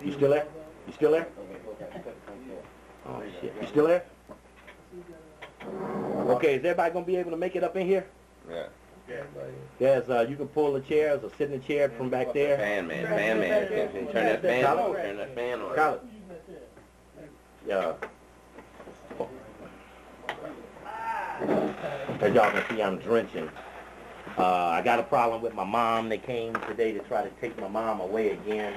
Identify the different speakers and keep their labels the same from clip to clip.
Speaker 1: You still there? You still there? Oh, shit. You still there? Okay, is everybody going to be able to make it up in here?
Speaker 2: Yeah.
Speaker 1: Yes, you can pull the chairs or sit in the chair from back there.
Speaker 2: Fan man. Turn that fan on. Turn that fan on.
Speaker 1: Khallid. Yeah. As y'all can see, I'm drenching. I got a problem with my mom. They came today to try to take my mom away again.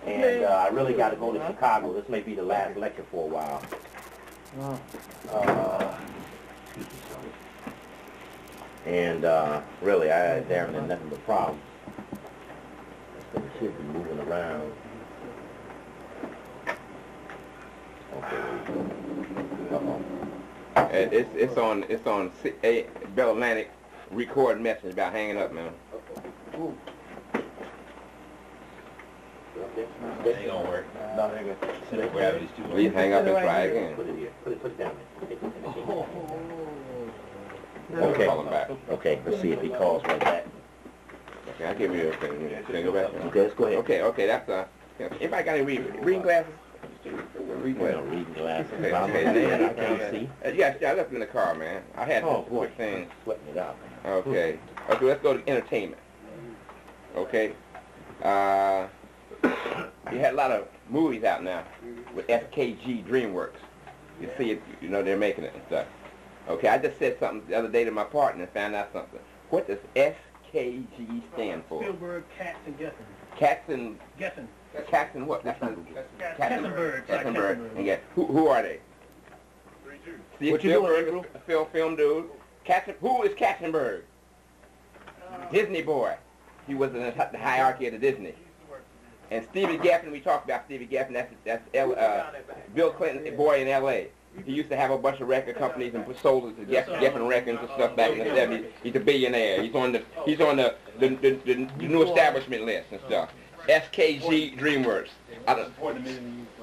Speaker 1: And I really got to go to Chicago. This may be the last lecture for a while. Really, there ain't nothing but problems. So we should be moving around. Okay.
Speaker 2: It's on Bell Atlantic recording message about hanging up, man.
Speaker 1: It ain't gonna work. No, they ain't gonna grab these two.
Speaker 2: Please hang up and try again.
Speaker 1: Put it here. Put it down there. Okay.
Speaker 2: Call him back.
Speaker 1: Okay, let's see if he calls right back.
Speaker 2: Okay, I'll give you a thing. Go back.
Speaker 1: Okay, let's go ahead.
Speaker 2: Okay, that's anybody got any reading glasses?
Speaker 1: Reading glasses.
Speaker 2: Okay,
Speaker 1: I can't see.
Speaker 2: Yeah, I left them in the car, man. I had some quick things.
Speaker 1: Sweating it out.
Speaker 2: Okay, let's go to entertainment. Okay. You had a lot of movies out now with FKG DreamWorks. You see it, you know they're making it and stuff. Okay, I just said something the other day to my partner and found out something. What does SKG stand for?
Speaker 3: Spielberg, Katz, and Geffen.
Speaker 2: Katz and...
Speaker 3: Geffen.
Speaker 2: Katz and what? That's not...
Speaker 3: Katzenberg.
Speaker 2: And yeah, who are they? Steve
Speaker 1: What you doing, Andrew?
Speaker 2: Film dude. Who is Katzenberg? Disney boy. He was in the hierarchy of the Disney. And Stevie Geffen, we talked about Stevie Geffen, that's Bill Clinton's boy in L.A. He used to have a bunch of record companies and sold it to Geffen Records and stuff back in the 70s. He's a billionaire. He's on the new establishment list and stuff. SKG DreamWorks.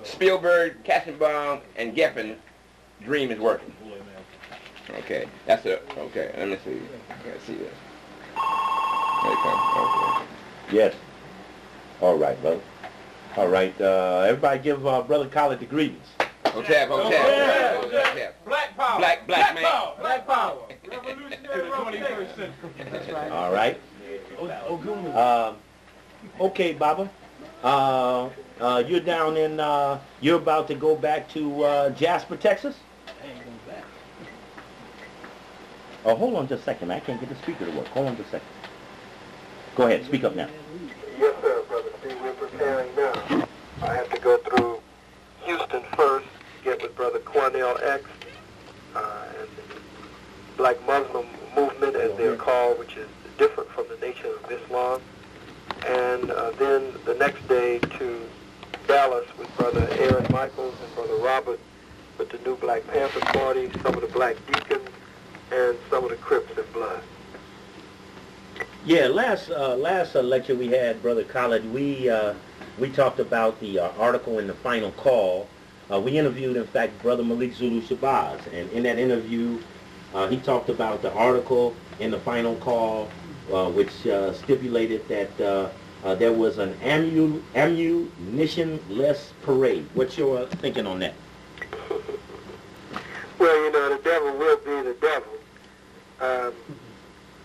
Speaker 2: Spielberg, Katzenbaum, and Geffen, Dream is working. Okay, that's it. Okay, let me see. Let's see this. There you come. Okay.
Speaker 1: Yes. All right, brother. All right, everybody give Brother Khallid the greetings.
Speaker 2: Hotep.
Speaker 3: Black power.
Speaker 2: Black man.
Speaker 3: Black power. Revolutionary 21st century. That's right.
Speaker 1: All right. Okay, Baba. You're down in, you're about to go back to Jasper, Texas?
Speaker 3: I ain't going back.
Speaker 1: Oh, hold on just a second. I can't get the speaker to work. Hold on just a second. Go ahead. Speak up now.
Speaker 4: Yes, sir, Brother Steve. We're preparing now. I have to go through Houston first, get with Brother Cornell X, and the Black Muslim movement, as they're called, which is different from the Nation of Islam. And then the next day to Dallas with Brother Aaron Michaels and Brother Robert with the new Black Panther Party, some of the Black Deacons, and some of the Crips and Bloods.
Speaker 1: Yeah, last lecture we had, Brother Khallid, we talked about the article in the Final Call. We interviewed, in fact, Brother Malik Zulu Shabazz, and in that interview, he talked about the article in the Final Call, which stipulated that there was an ammunition-less parade. What's your thinking on that?
Speaker 4: Well, you know, the devil will be the devil.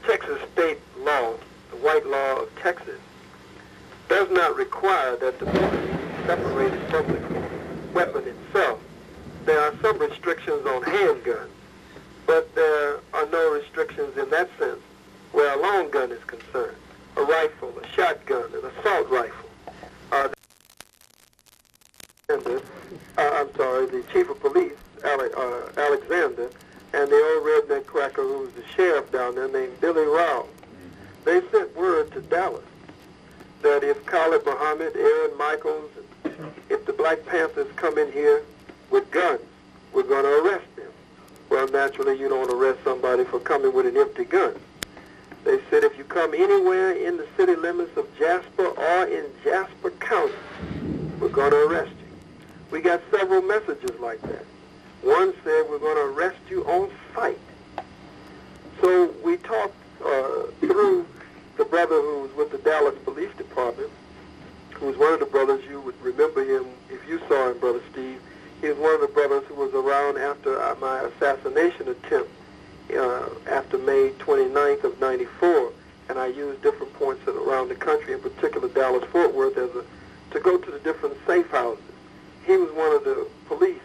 Speaker 4: Texas state law, the white law of Texas, does not require that the weapon be separated from the weapon itself. There are some restrictions on handguns, but there are no restrictions in that sense where a long gun is concerned. A rifle, a shotgun, an assault rifle. The chief of police, Alexander, and the old redneck cracker who was the sheriff down there named Billy Rao, they sent word to Dallas that if Khalid Muhammad, Aaron Michaels, if the Black Panthers come in here with guns, we're going to arrest them. Well, naturally, you don't arrest somebody for coming with an empty gun. They said if you come anywhere in the city limits of Jasper or in Jasper County, we're going to arrest you. We got several messages like that. One said we're going to arrest you on sight. So we talked through the brother who was with the Dallas Police Department who was one of the brothers. You would remember him if you saw him, Brother Steve. He was one of the brothers who was around after my assassination attempt after May 29th of 94. And I used different points around the country, in particular Dallas-Fort Worth, to go to the different safe houses. He was one of the police,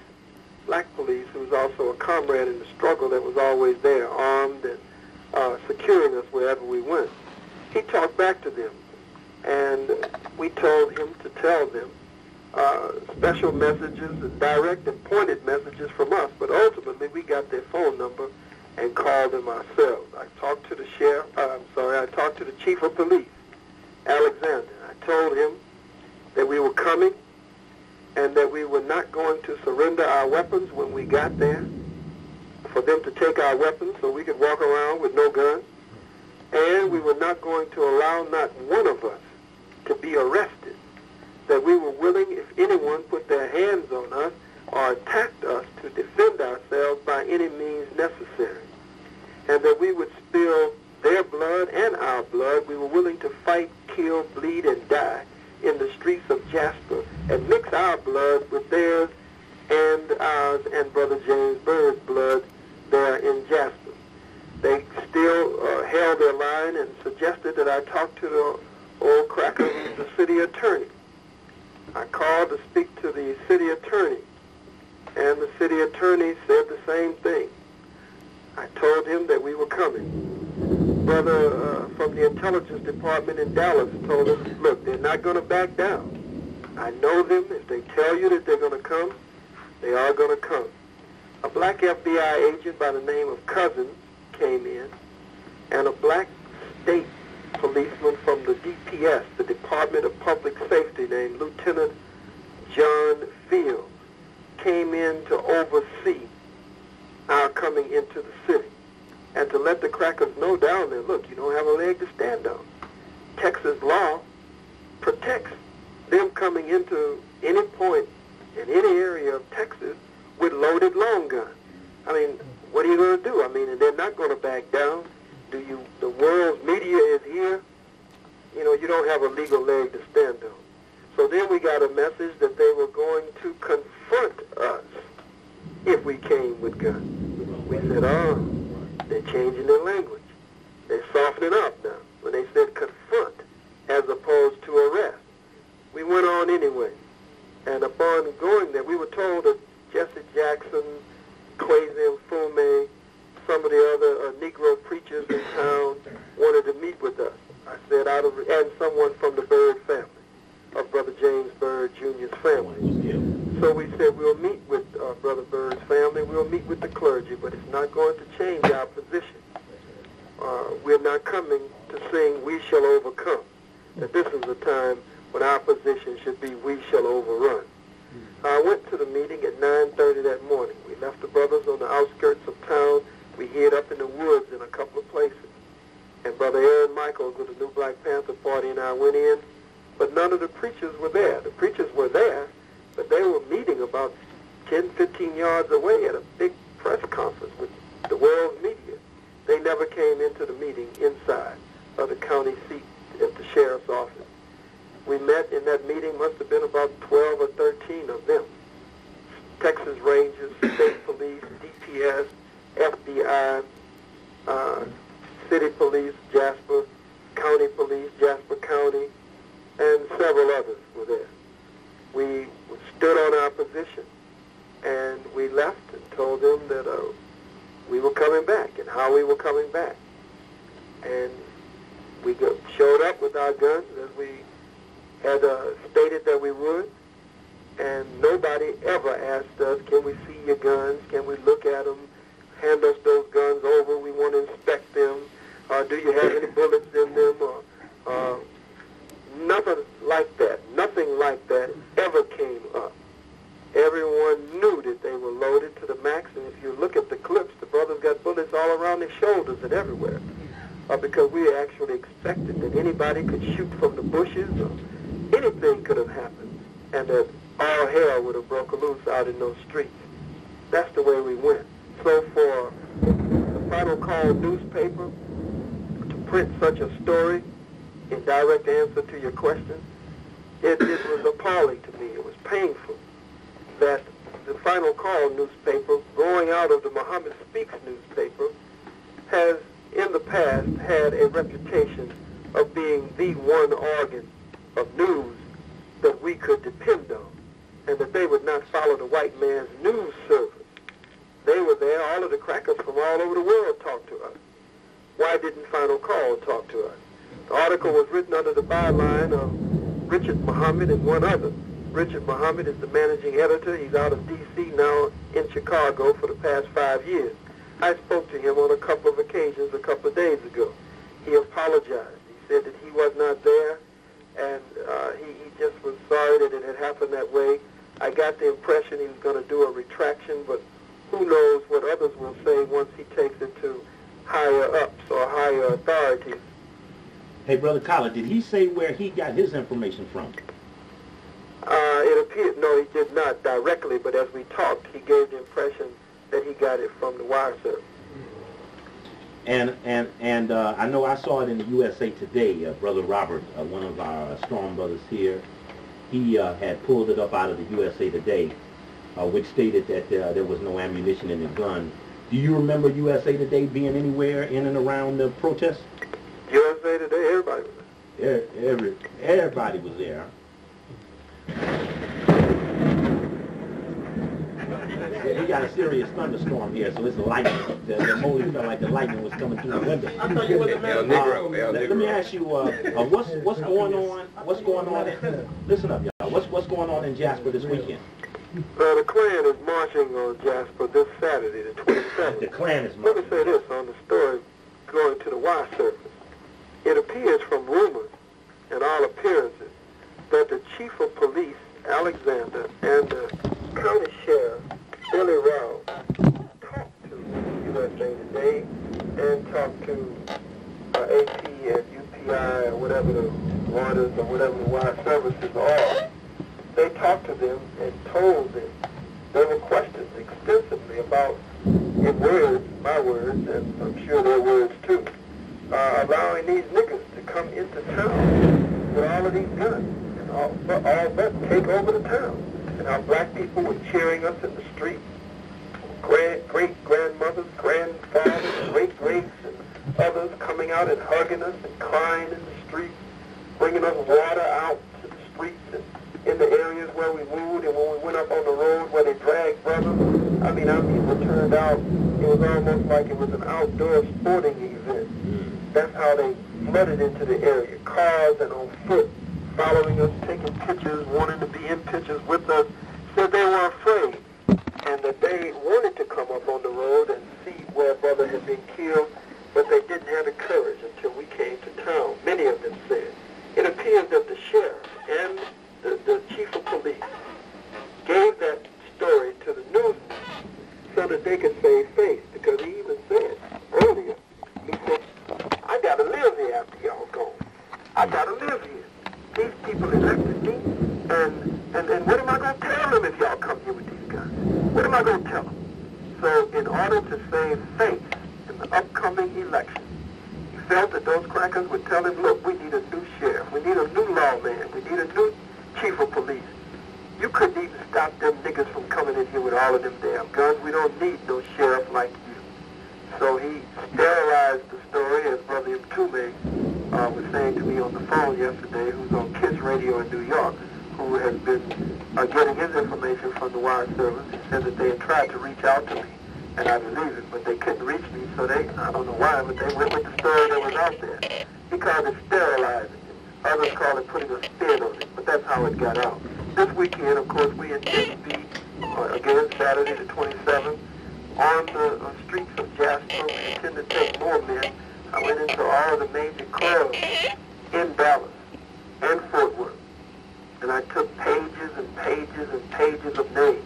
Speaker 4: black police, who was also a comrade in the struggle that was always there, armed and securing us wherever we went. He talked back to them, and we told him to tell them special messages and direct and pointed messages from us, but ultimately we got their phone number and called them ourselves. I talked to the I talked to the chief of police, Alexander. I told him that we were coming and that we were not going to surrender our weapons when we got there, for them to take our weapons so we could walk around with no guns, and we were not going to allow not one of us to be arrested, that we were willing, if anyone put their hands on us or attacked us, to defend ourselves by any means necessary, and that we would spill their blood and our blood. We were willing to fight, kill, bleed, and die in the streets of Jasper and mix our blood with theirs and ours and Brother James Byrd's blood there in Jasper. They still held their line and suggested that I talk to the old cracker who's the city attorney. I called to speak to the city attorney, and the city attorney said the same thing. I told him that we were coming. Brother from the intelligence department in Dallas told us, look, they're not going to back down. I know them. If they tell you that they're going to come, they are going to come. A black FBI agent by the name of Cousins came in, and a black state policeman from the DPS, the Department of Public Safety, named Lieutenant John Fields, came in to oversee our coming into the city and to let the crackers know down there, look, you don't have a leg to stand on. Texas law protects them coming into any point in any area of Texas with loaded long guns. I mean, what are you going to do? I mean, and they're not going to back down. The world's media is here. You know, you don't have a legal leg to stand on. So then we got a message that they were going to confront us if we came with guns. We said, oh, they're changing their language. They're softening up now when they said confront as opposed to arrest. We went on anyway. And upon going there, we were told that Jesse Jackson, Kwesi Mfume, some of the other Negro preachers in town wanted to meet with us. I said, and someone from the Byrd family, of Brother James Byrd Jr.'s family. So we said, we'll meet with Brother Byrd's family, we'll meet with the clergy, but it's not going to change our position. We're not coming to sing We Shall Overcome. That this is a time when our position should be We Shall Overrun. I went to the meeting at 9:30 that morning. We left the brothers on the outskirts of town. We hid up in the woods in a couple of places. And Brother Aaron Michaels with the New Black Panther Party and I went in, but none of the preachers were there. The preachers were there, but they were meeting about 10, 15 yards away at a big press conference with the world's media. They never came into the meeting inside of the county seat at the sheriff's office. We met in that meeting, must have been about 12 or 13 of them. Texas Rangers, State Police, DPS, FBI, City Police, Jasper, County Police, Jasper County, and several others were there. We stood on our position, and we left and told them that we were coming back and how we were coming back. And we showed up with our guns as we had stated that we would, and nobody ever asked us, can we see your guns, can we look at them, hand us those guns over, we want to inspect them, do you have any bullets in them, or nothing like that. Nothing like that ever came up. Everyone knew that they were loaded to the max, and if you look at the clips, the brothers got bullets all around their shoulders and everywhere, because we actually expected that anybody could shoot from the bushes, or anything could have happened, and that all hell would have broken loose out in those streets. That's the way we went. So for the Final Call newspaper to print such a story in direct answer to your question, it galling to me. It was painful that the Final Call newspaper, growing out of the Muhammad Speaks newspaper, has in the past had a reputation of being the one organ of news that we could depend on, and that they would not follow the white man's news service. They were there. All of the crackers from all over the world talked to us. Why didn't Final Call talk to us? The article was written under the byline of Richard Muhammad and one other. Richard Muhammad is the managing editor. He's out of D.C. now in Chicago for the past 5 years. I spoke to him on a couple of occasions a couple of days ago. He apologized. He said that he was not there, and he just was sorry that it had happened that way. I got the impression he was going to do a retraction, but who knows what others will say once he takes it to higher ups or higher authorities.
Speaker 1: Hey, Brother Khallid, did he say where he got his information from?
Speaker 4: It appeared, no, he did not directly, but as we talked, he gave the impression that he got it from the wire service.
Speaker 1: And I know I saw it in the USA Today. Brother Robert, one of our strong brothers here, he had pulled it up out of the USA Today, which stated that there was no ammunition in the gun. Do you remember USA Today being anywhere in and around the protest?
Speaker 4: USA Today, everybody was there.
Speaker 1: Everybody was there. We got a serious thunderstorm here, so it's lightning. The moly felt like the lightning was coming through the window.
Speaker 2: I thought you were the man.
Speaker 1: Let me ask you, what's going on? What's going on? Listen up, y'all. What's going on in Jasper this weekend?
Speaker 4: The Klan is marching on Jasper this Saturday, the 27th.
Speaker 1: The Klan is
Speaker 4: Let
Speaker 1: marching.
Speaker 4: me say this on the story going to the wire surface. It appears from rumors and all appearances that the chief of police, Alexander, and the county sheriff, Billy Rao, talked to USA Today and talked to AP and UPI or whatever the Reuters or whatever the wire services are. They talked to them and told them. There were questions extensively about, in words, my words, and I'm sure their words too, allowing these niggas to come into town with all of these guns and all but take over the town. And how black people were cheering us in the street. Great-grandmothers, grandfathers, great-greats, and others coming out and hugging us and crying in the streets, bringing us water out to the streets and in the areas where we moved, and when we went up on the road where they dragged brothers. I mean, our people turned out, it was almost like it was an outdoor sporting event. That's how they flooded into the area, cars and on foot, following us, taking pictures, wanting to be in pictures with us, said they were afraid, and that they wanted to come up on the road and see where a brother had been killed, but they didn't have the courage until we came to town, many of them said. It appears that the sheriff and the chief of police gave that story to the news so that they could save face, because he even said earlier, he said, I gotta live here after y'all gone. I gotta live here. These people elected me, and what am I going to tell them if y'all come here with these guns? What am I going to tell them? So in order to save face in the upcoming election, he felt that those crackers would tell him, look, we need a new sheriff, we need a new lawman, we need a new chief of police. You couldn't even stop them niggas from coming in here with all of them damn guns. We don't need no sheriff like you. So he sterilized the story, as Brother Mtume was saying to me on the phone yesterday, who's on KISS Radio in New York, who has been getting his information from the wire service. He said that they had tried to reach out to me, and I believe it, but they couldn't reach me, so they, I don't know why, but they went with the story that was out there. He called it sterilizing it. Others call it putting a spin on it, but that's how it got out. This weekend, of course, we intend to be, again, Saturday the 27th, on the streets of Jasper. We intend to take more men. I went into all of the major clubs in Dallas and Fort Worth, and I took pages and pages and pages of names.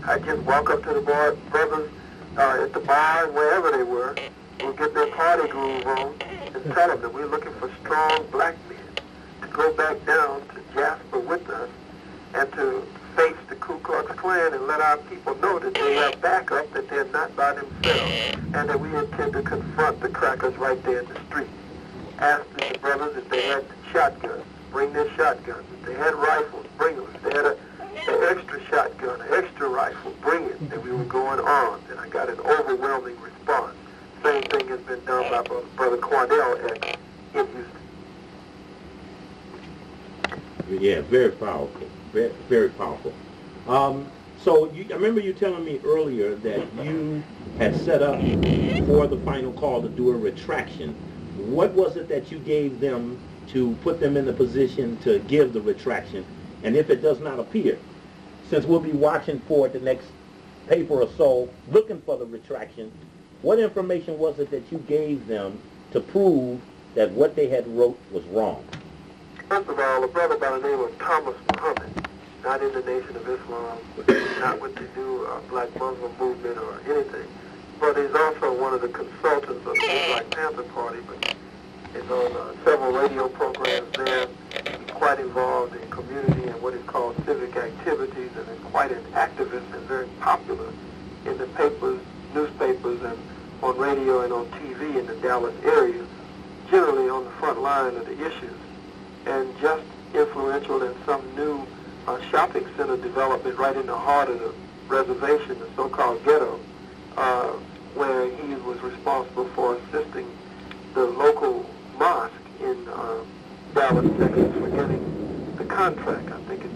Speaker 4: I just walk up to the brothers at the bar and wherever they were, who get their party groove on, and tell them that we're looking for strong black men to go back down to Jasper with us and to face the Ku Klux Klan and let our people know that they have backup, that they're not by themselves, and that we intend to confront the crackers right there in the street. Asked the brothers if they had shotguns, bring their shotguns. If they had rifles, bring them. If they had that we were going on, and I got an overwhelming response. Same thing has been done by Brother Cornell in Houston.
Speaker 1: Yeah, very powerful. Very, very powerful. So I remember you telling me earlier that you had set up for the final call to do a retraction. What was it that you gave them to put them in the position to give the retraction? And if it does not appear, since we'll be watching for it the next paper or so, looking for the retraction, what information was it that you gave them to prove that what they had wrote was wrong?
Speaker 4: First of all, a brother by the name of Thomas Muhammad, not in the Nation of Islam, not with the new Black Muslim movement or anything, but he's also one of the consultants of the Black Panther Party, but is on several radio programs there. He's quite involved in community and what is called civic activities, and is quite an activist and very popular in the papers, newspapers, and on radio and on TV in the Dallas area, generally on the front line of the issues, and just influential in some new shopping center development right in the heart of the reservation, the so-called ghetto, where he was responsible for assisting the local mosque in Dallas, Texas, for getting the contract. I think it's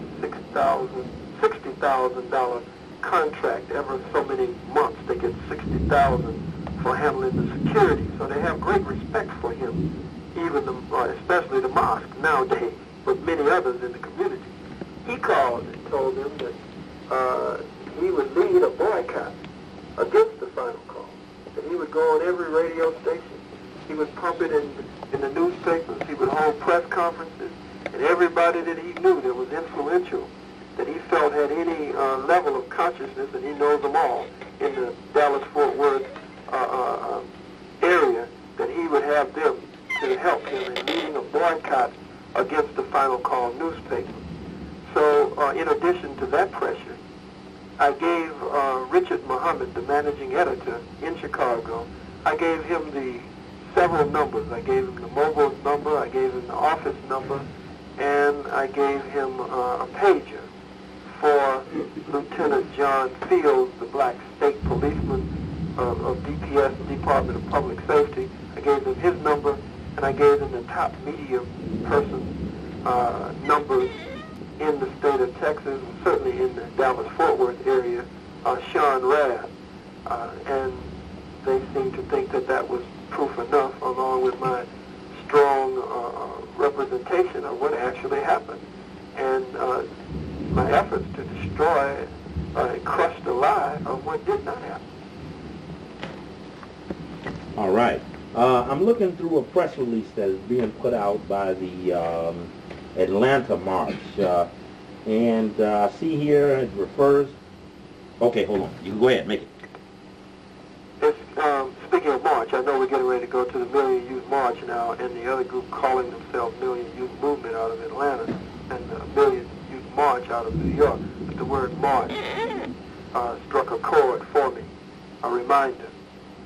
Speaker 4: $60,000 contract. Every so many months they get $60,000 for handling the security. So they have great respect for him, even especially the mosque nowadays, but many others in the community. He called and told them that he would lead a boycott against the final call, that he would go on every radio station. He would pump it in the newspapers. He would hold press conferences, and everybody that he knew that was influential, that he felt had any level of consciousness, and he knows them all in the Dallas-Fort Worth area, that he would have them to help him in leading a boycott against the final call newspaper. So in addition to that pressure, I gave Richard Muhammad, the managing editor in Chicago, I gave him the several numbers. I gave him the mobile number, I gave him the office number, and I gave him a pager for Lieutenant John Fields, the black state policeman of DPS, the Department of Public Safety. I gave him his number, and I gave him the top media person numbers in the state of Texas, and certainly in the Dallas-Fort Worth area, Sean Rabb. And they seemed to think that that was proof enough, along with my strong representation of what actually happened. And my efforts to destroy and crush the lie of what did not happen.
Speaker 1: All right. I'm looking through a press release that is being put out by the Atlanta March. And I see here it refers... Okay, hold on. You can go ahead, make it.
Speaker 4: Speaking of March, I know we're getting ready to go to the Million Youth March now, and the other group calling themselves Million Youth Movement out of Atlanta, and the Million Youth March out of New York. But the word March struck a chord for me, a reminder.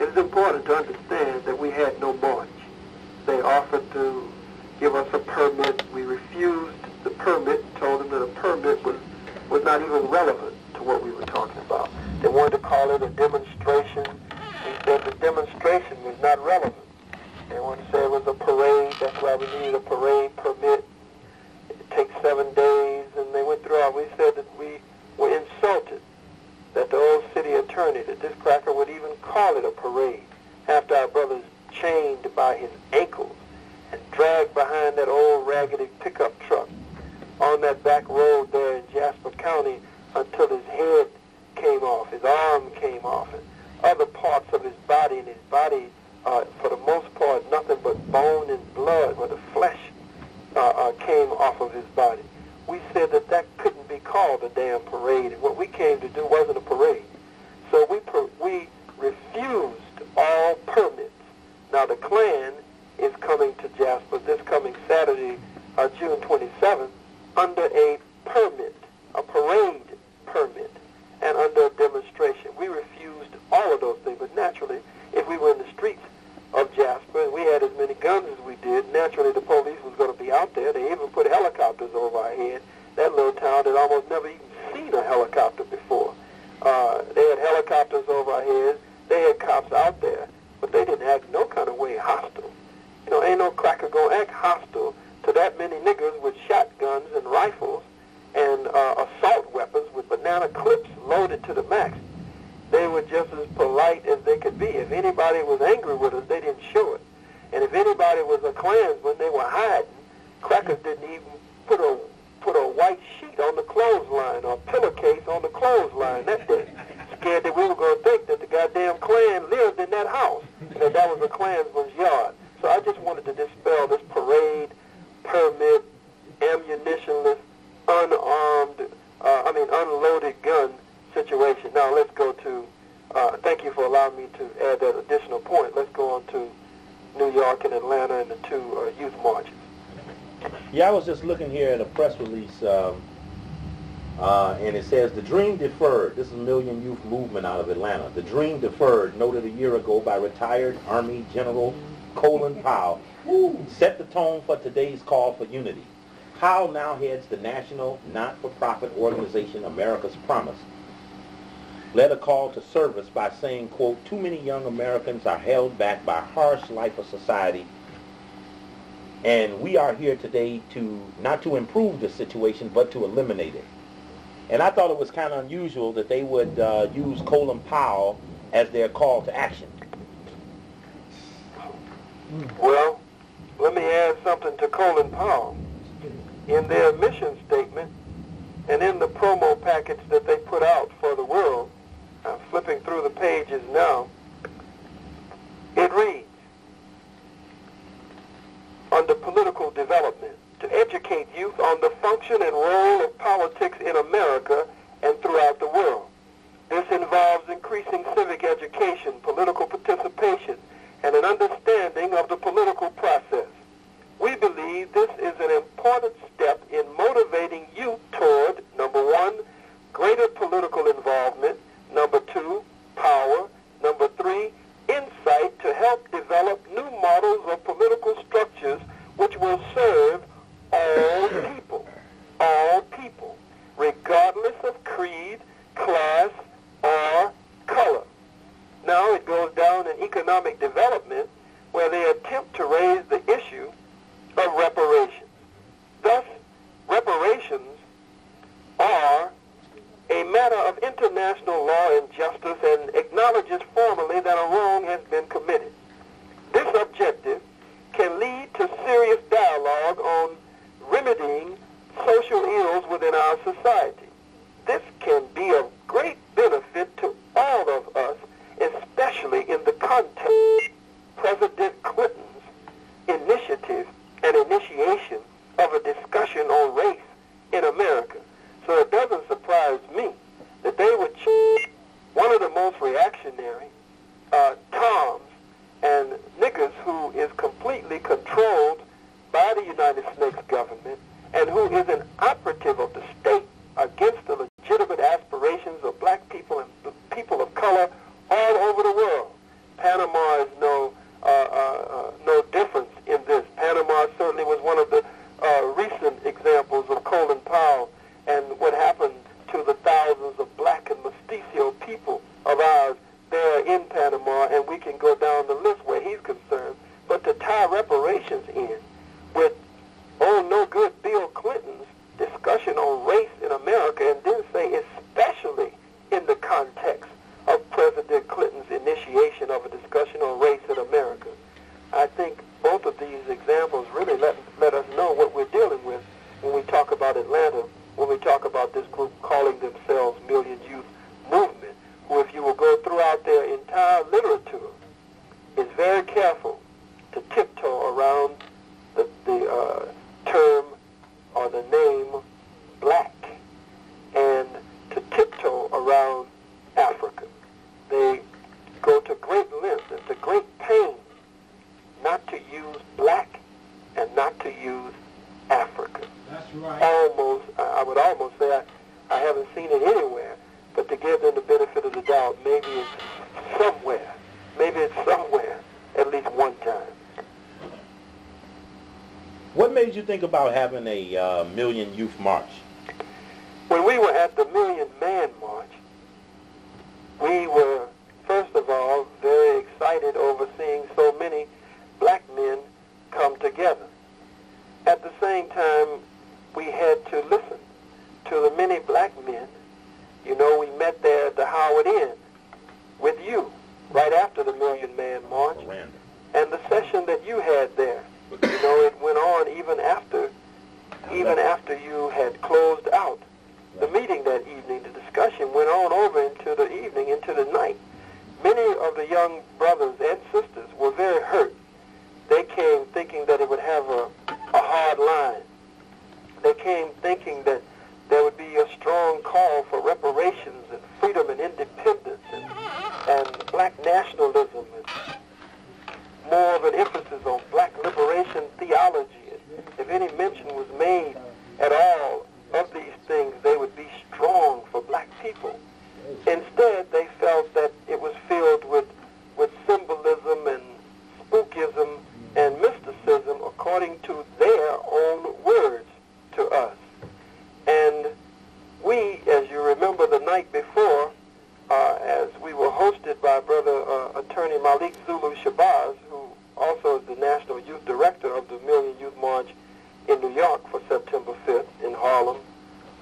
Speaker 4: It is important to understand that we had no march. They offered to give us a permit. We refused the permit, told them that a permit was not even relevant to what we were talking about. They wanted to call it a demonstration. We said the demonstration was not relevant. They wanted to say it was a parade. That's why we needed a parade permit. It takes 7 days, and they went through all. We said that we were insulted that the old city attorney, that this cracker would even call it a parade after our brother's chained by his ankles and dragged behind that old raggedy pickup truck on that back road there in Jasper County until his head came off, his arm came off, and other parts of his body, and his body, for the most part, nothing but bone and blood, where the flesh came off of his body. We said that that couldn't be called a damn parade, and what we came to do wasn't a parade. So we refused all permits. Now the Klan is coming to Jasper this coming Saturday, June 27th, under a permit, a parade permit, and under a demonstration. We refused all of those things, but naturally, if we were in the streets of Jasper and we had as many guns as we did, naturally the police was going to be out there. They even put helicopters over our head. That little town had almost never even seen a helicopter before. They had helicopters over our heads. They had cops out there, but they didn't act no kind of way hostile. You know, ain't no cracker gonna act hostile to that many niggers with shotguns and rifles and assault weapons with banana clips loaded to the max. They were just as polite as they could be. If anybody was angry with us, they didn't show it. And if anybody was a Klansman, they were hiding. Crackers didn't even put a white sheet on the clothesline or a pillowcase on the clothesline that day. Scared that we were going to think that the goddamn Klan lived in that house, and that was a Klansman's yard. So I just wanted to dispel this parade, permit, ammunitionless, unloaded gun situation. Now let's go to, thank you for allowing me to add that additional point. Let's go on to New York and Atlanta and the two youth marches.
Speaker 1: Yeah, I was just looking here at a press release, and it says, the dream deferred. This is a Million Youth Movement out of Atlanta. The dream deferred, noted a year ago by retired Army General Khallid I, set the tone for today's call for unity. Howe now heads the national not-for-profit organization America's Promise. Led a call to service by saying, quote, too many young Americans are held back by harsh life of society, and we are here today to not to improve the situation, but to eliminate it. And I thought it was kind of unusual that they would use Colin Powell as their call to action.
Speaker 4: Well, let me add something to Colin Powell. In their mission statement and in the promo package that they put out for the world, I'm flipping through the pages now, it reads, under political development, to educate youth on the function and role of politics in America and throughout the world. This involves increasing civic education, political participation, and an understanding of the political process. We believe this is an important step in motivating youth toward, number one, greater political involvement, number two, power, number three, insight to help develop new models of political structures which will serve all people, regardless of creed, class, or color. Now it goes down in economic development where they attempt to raise the issue of reparations. Thus, reparations are a matter of international law and justice and acknowledges formally that a wrong has been committed. This objective can lead to serious dialogue on remedying social ills within our society. This can be of great benefit to all of us, especially in the context of President Clinton's initiative and initiation of a discussion on race in America. So it doesn't surprise me that they would choose one of the most reactionary Toms and niggers who is completely controlled by the United States government and who is an operative of the state against the legitimate aspirations of black people and people of color all over the world. Panama is no difference in this. Panama certainly was one of the recent examples of Colin Powell and what happened to the thousands of black and mestizo people of ours there in Panama, and we can go down the list where he's concerned. But to tie reparations in with, no good Bill Clinton's discussion on race in America, and then say especially in the context of President Clinton's initiation of a discussion on race in America, I think both of these examples really let us know what we're dealing with when we talk about Atlanta, when we talk about this group calling themselves Million Youth Movement, who, if you will go throughout their entire literature, is very careful to tiptoe around the term or the name black and to tiptoe around Africa. They go to great lengths and to great pain not to use black and not to use Africa.
Speaker 3: That's right.
Speaker 4: I would almost say I haven't seen it anywhere, but to give them the benefit of the doubt, maybe it's somewhere, at least one time.
Speaker 1: What made you think about having a Million Youth March?
Speaker 4: When we were at the Million Man March, we were, first of all, very excited over seeing so many black men come together. At the same time, we had to listen to the many black men. You know, we met there at the Howard Inn with you right after the Million Man March. And the session that you had there, you know, it went on even after you had closed out the meeting that evening. The discussion went on over into the evening, into the night. Many of the young brothers and sisters were very hurt. They came thinking that it would have a hard line. They came thinking that there would be a strong call for reparations and freedom and independence and black nationalism and more of an emphasis on black liberation theology. If any mention was made at all of these things, they would be strong for black people. Instead, they felt that it was filled with symbolism and spookism and mysticism according to their own words to us. And we, as you remember the night before, as we were hosted by Brother Attorney Malik Zulu Shabazz, who also is the National Youth Director of the Million Youth March in New York for September 5th in Harlem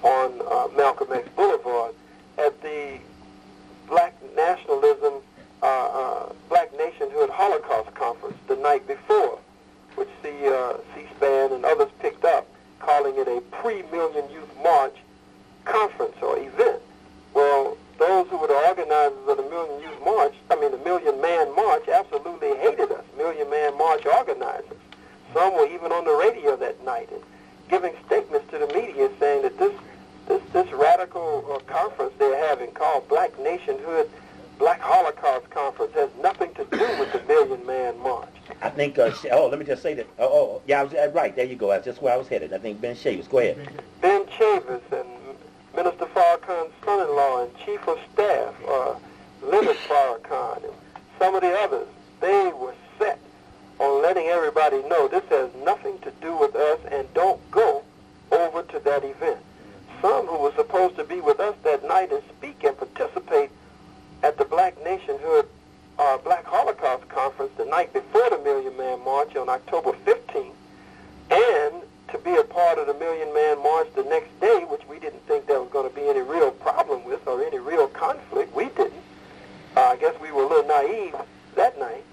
Speaker 4: on Malcolm X Boulevard, at the Black Nationalism, Black Nationhood Holocaust Conference the night before, which C-SPAN and others picked up, calling it a pre-Million Youth March conference or event. Well, those who were the organizers of the the Million Man March absolutely hated us, Million Man March organizers. Some were even on the radio that night and giving statements to the media saying that this radical conference they're having called Black Nationhood, Black Holocaust Conference has nothing to do with the Million Man March.
Speaker 1: I think, let me just say that, yeah, I was right, there you go, that's just where I was headed. I think Ben Chavis, go ahead.
Speaker 4: Ben Chavis and Minister Farrakhan's son-in-law and Chief of Staff, Leonard Farrakhan, and some of the others, they were set on letting everybody know this has nothing to do with us and don't go over to that event. Some who were supposed to be with us that night and speak and participate at the Black Nationhood Black Holocaust Conference the night before the Million Man March on October 15th, and to be a part of the Million Man March the next day, which we didn't think there was going to be any real problem with or any real conflict. We didn't. I guess we were a little naive that night.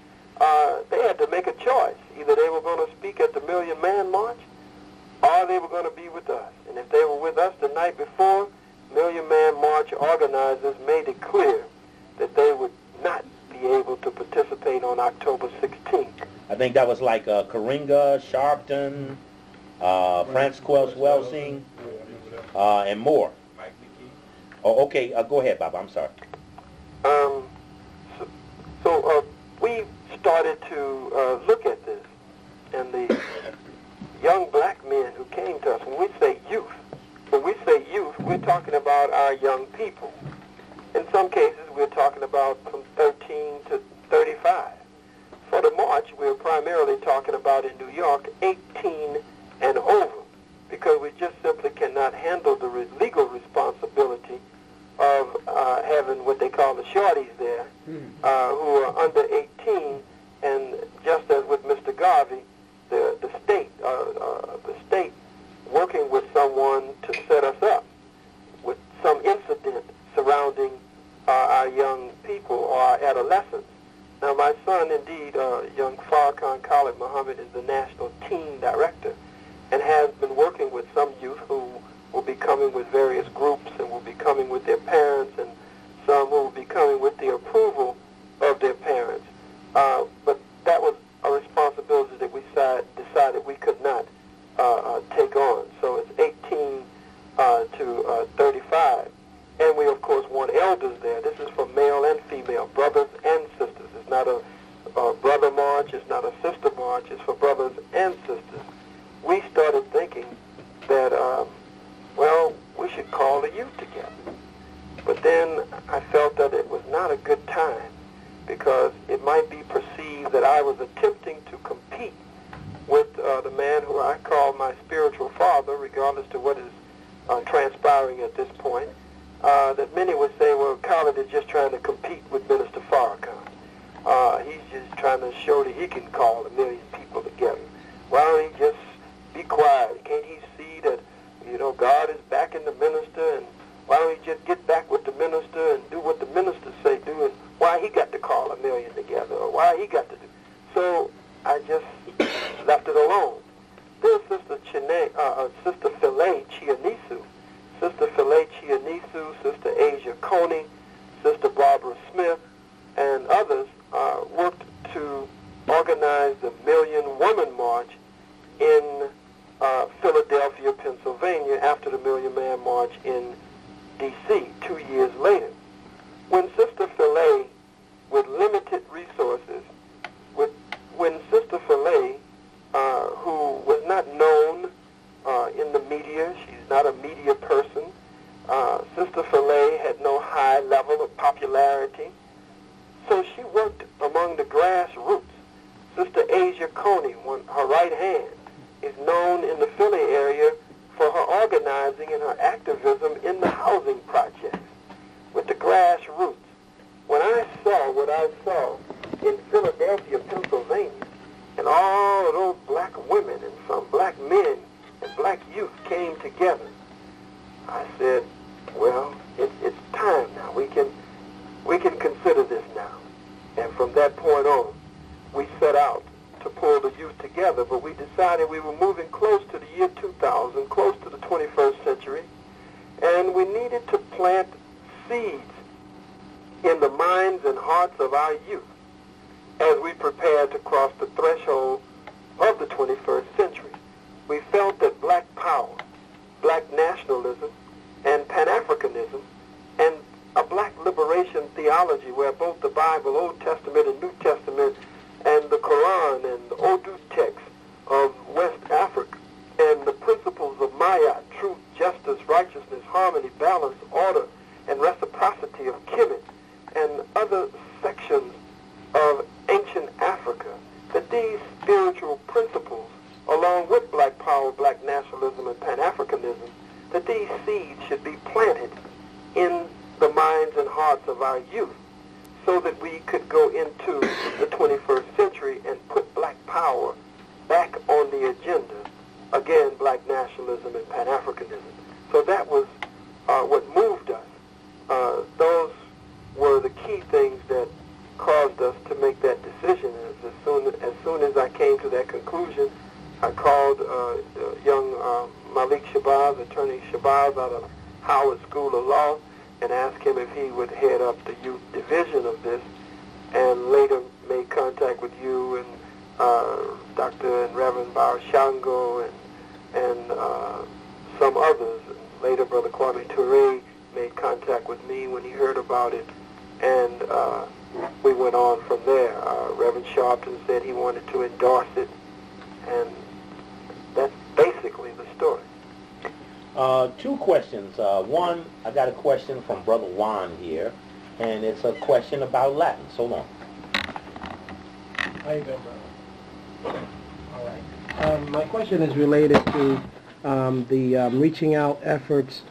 Speaker 4: They had to make a choice. Either they were going to speak at the Million Man March or they were going to be with us. And if they were with us the night before, Million Man March organizers made it clear that they would not be able to participate on October 16th.
Speaker 1: I think that was like Karinga, Sharpton, Franz Welsing, and more. Oh, okay, go ahead, Bob, I'm sorry.
Speaker 4: So we started to look at this, and the young black men who came to us, when we say youth, we're talking about our young people. In some cases, we're talking about from 13 to 35. For the march, we're primarily talking about in New York 18 and over, because we just simply cannot handle the legal responsibility of having what they call the shorties there, who are under 18, and just as with Mr. Garvey, the state working with someone to set us up with some incident surrounding our young people or our adolescents. Now, my son, indeed, young Farrakhan Khallid Muhammad, is the national teen director and has been working with some youth who will be coming with various groups and will be coming with their parents, and some who will be coming with the approval of their parents. But that was a responsibility that we decided we could not take on. So it's 18 to 35. And we, of course, want elders there. This is for male and female, brothers and sisters. It's not a brother march. It's not a sister march. It's for brothers and sisters. We started thinking that, well, we should call the youth together. But then I felt that it was not a good time because it might be perceived that I was attempting to compete with the man who I call my spiritual father, regardless to what is transpiring at this point. that many would say, well, Khallid is just trying to compete with Minister Farrakhan. He's just trying to show that he can call 1 million people together. Why don't he just be quiet? Can't he see that, you know, God is backing the minister, and why don't he just get back with the minister and do what the minister say do, and why he got to call 1 million together, or why he got to do? So I just left it alone. Then Sister Philae Chianisu, Sister Philae Chianisu, Sister Asia Coney, Sister Barbara Smith, and others worked to organize the Million Woman March in Philadelphia, Pennsylvania, after the Million Man March in D.C. 2 years later. When Sister Philae, with limited resources, when Sister Philae, who was not known in the media, she's not a media person, Sister Philae had no high level of popularity, so she worked among the grassroots. Sister Asia Coney, her right hand, is known in the Philly area for her organizing and her activism in the housing projects with the grassroots. When I saw what I saw in Philadelphia, Pennsylvania, and all of those black women and some black men and black youth came together, I said, well, it's time now. We can consider this now. And from that point on, we set out to pull the youth together, but we decided we were moving close to the year 2000, close to the 21st century, and we needed to plant seeds in the minds and hearts of our youth as we prepared to cross the threshold of the 21st century. We felt that black power, black nationalism, and Pan-Africanism, and a black liberation theology where both the Bible, Old Testament and New Testament, and the Quran and the Urdu text of West Africa, and the principles of Maya, truth, justice, righteousness, harmony, balance, order, and reciprocity of Kemet, and other sections of ancient Africa, that these spiritual principles, along with black power, black nationalism, and Pan-Africanism, that these seeds should be planted in the minds and hearts of our youth so that we could go into the 21st century and put black power back on the agenda, again, black nationalism and Pan-Africanism. So that was what moved us. Those were the key things that caused us to make that decision. As soon as I came to that conclusion, I called young Malik Shabazz, Attorney Shabazz, out of Howard School of Law, and asked him if he would head up the youth division of this, and later made contact with you and Dr. and Reverend Barshango and some others. And later, Brother Kwame Ture made contact with me when he heard about it, and we went on from there. Reverend Sharpton said he wanted to endorse it, and that's basically the story.
Speaker 1: Two questions. One, I got a question from Brother Juan here, and it's a question about Latin. So long.
Speaker 5: How you doing, brother? All right. My question is related to the reaching out efforts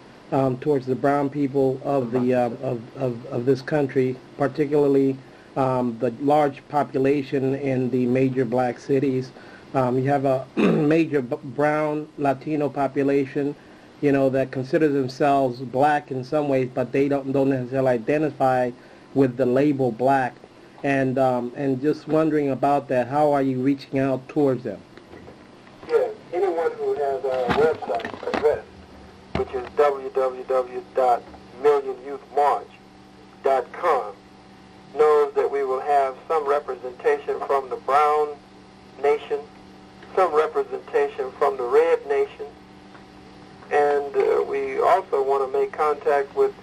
Speaker 5: towards the brown people of the of this country, particularly the large population in the major black cities. You have a major brown Latino population, you know, that considers themselves black in some ways, but they don't necessarily identify with the label black. And just wondering about that, how are you reaching out towards them?
Speaker 4: Yes, anyone who has our website address, which is www.millionyouthmarch.com, knows that we will have some representation from the brown nation, some representation from the red nation, and we also want to make contact with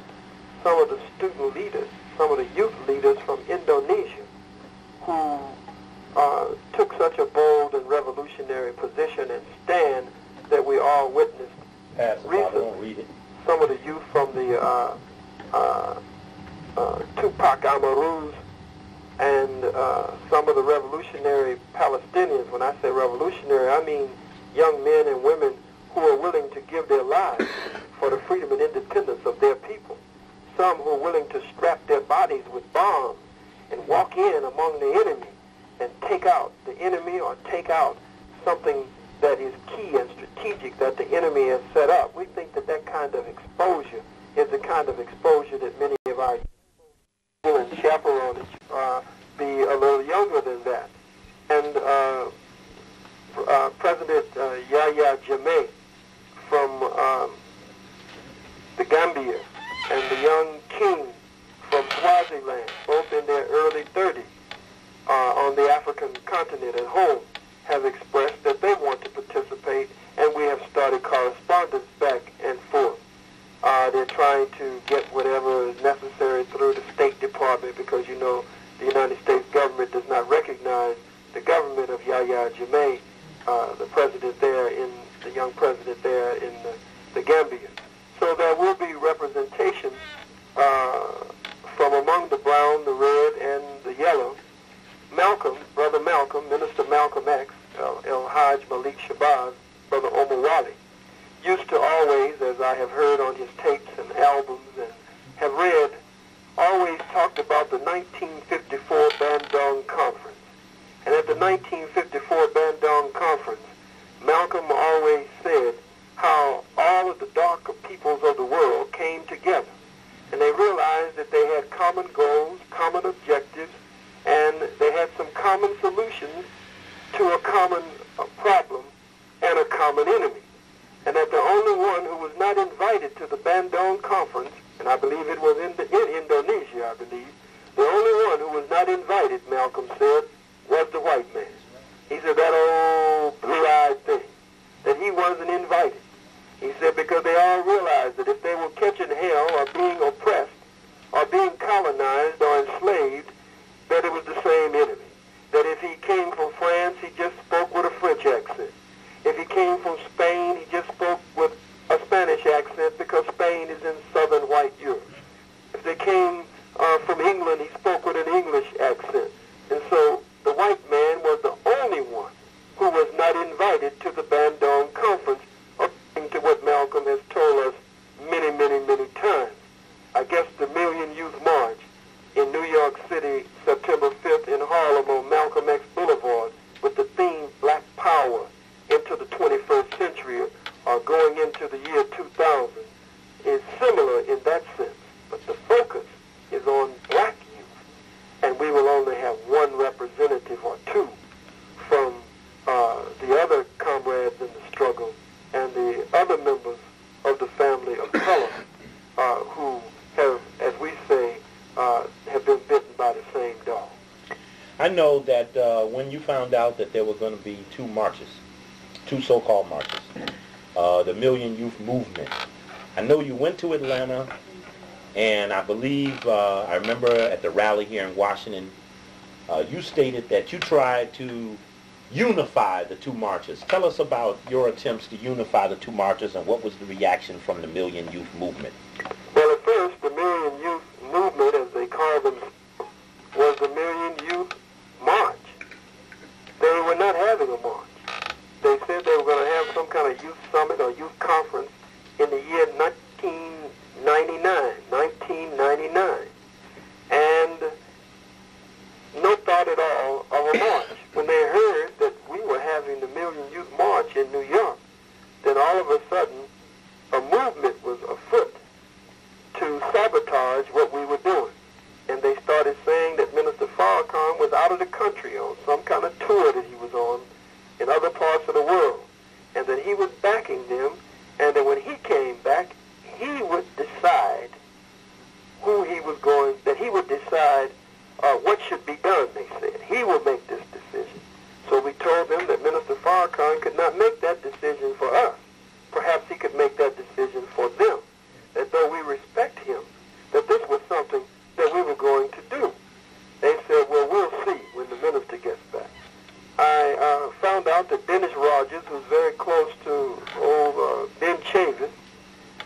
Speaker 4: some of the student leaders, some of the youth leaders from Indonesia who took such a bold and revolutionary position and stand that we all witnessed recently. Some of the youth from the Tupac Amaru's and some of the revolutionary Palestinians. When I say revolutionary, I mean young men and women who are willing to give their lives for the freedom and independence of their people. some who are willing to strap their bodies with bombs and walk in among the enemy and take out the enemy or take out something that is key and strategic that the enemy has set up. We think that that kind of exposure is the kind of exposure that many of our and chaperonage be a little younger than that. And President Yahya Jammeh from the Gambia and the young king from Swaziland, both in their early 30s, on the African continent at home, have expressed that they want to participate, and we have started correspondence back and forth. They're trying to get whatever is necessary through the State Department because, you know, the United States government does not recognize the government of Yahya Jammeh, the president there, the young president there in the Gambia. So there will be representation from among the brown, the red, and the yellow. Malcolm, Brother Malcolm, Minister Malcolm X, El Hajj Malik Shabazz, Brother Omar Wali, used to always, as I have heard on his tapes and albums and have read, always talked about the 1954 Bandung Conference. And at the 1954 Bandung Conference, Malcolm always said how all of the darker peoples of the world came together. And they realized that they had common goals, common objectives, and they had some common solutions to a common problem and a common enemy. And that the only one who was not invited to the Bandung Conference, and I believe it was in Indonesia, I believe, the only one who was not invited, Malcolm said, was the white man. He said that old blue-eyed thing, that he wasn't invited. He said because they all realized that if they were catching hell or being oppressed or being colonized or enslaved, that it was the same enemy. That if he came from France, he just spoke with a French accent. If he came from Spain, he just spoke with a Spanish accent because Spain is in southern white Europe. If they came from England, he spoke with an English accent. And so the white man was the only one who was not invited to the Bandung Conference, according to what Malcolm has told us many, many, many times. I guess the Million Youth March in New York City, September 5th in Harlem on Malcolm X Boulevard, with the theme Black Power into the 21st century or going into the year 2000, is similar in that sense. But the focus is on black youth, and we will only have one representative or two from the other comrades in the struggle and the other members of the family of color who have, as we say, have been bitten by the same dog.
Speaker 1: I know that when you found out that there were going to be two marches, two so-called marches, the Million Youth Movement, I know you went to Atlanta, and I believe, I remember at the rally here in Washington, you stated that you tried to unify the two marches. Tell us about your attempts to unify the two marches and what was the reaction from the Million Youth Movement.
Speaker 4: Well, at first, the Million Youth Movement, as they call themselves, was the Million Youth March. They were not having a march. They said they were going to have some kind of youth summit or youth conference in the year 1999. And no thought at all of a march. When they heard that we were having the Million Youth March in New York, then all of a sudden a movement was afoot to sabotage what we were doing. And they started saying that Minister Farrakhan was out of the country on some kind of tour that he was on in other parts of the world, and that he was backing them, and that when he came back, he would decide who he was going, that he would decide what should be done, they said. He will make this decision. So we told them that Minister Farrakhan could not make that decision for us. Perhaps he could make that decision for them. That though we respect him, that this was something that we were going to do. They said, well, we'll see when the minister gets back. I found out that Dennis Rogers, who's very close to old Ben Chavis,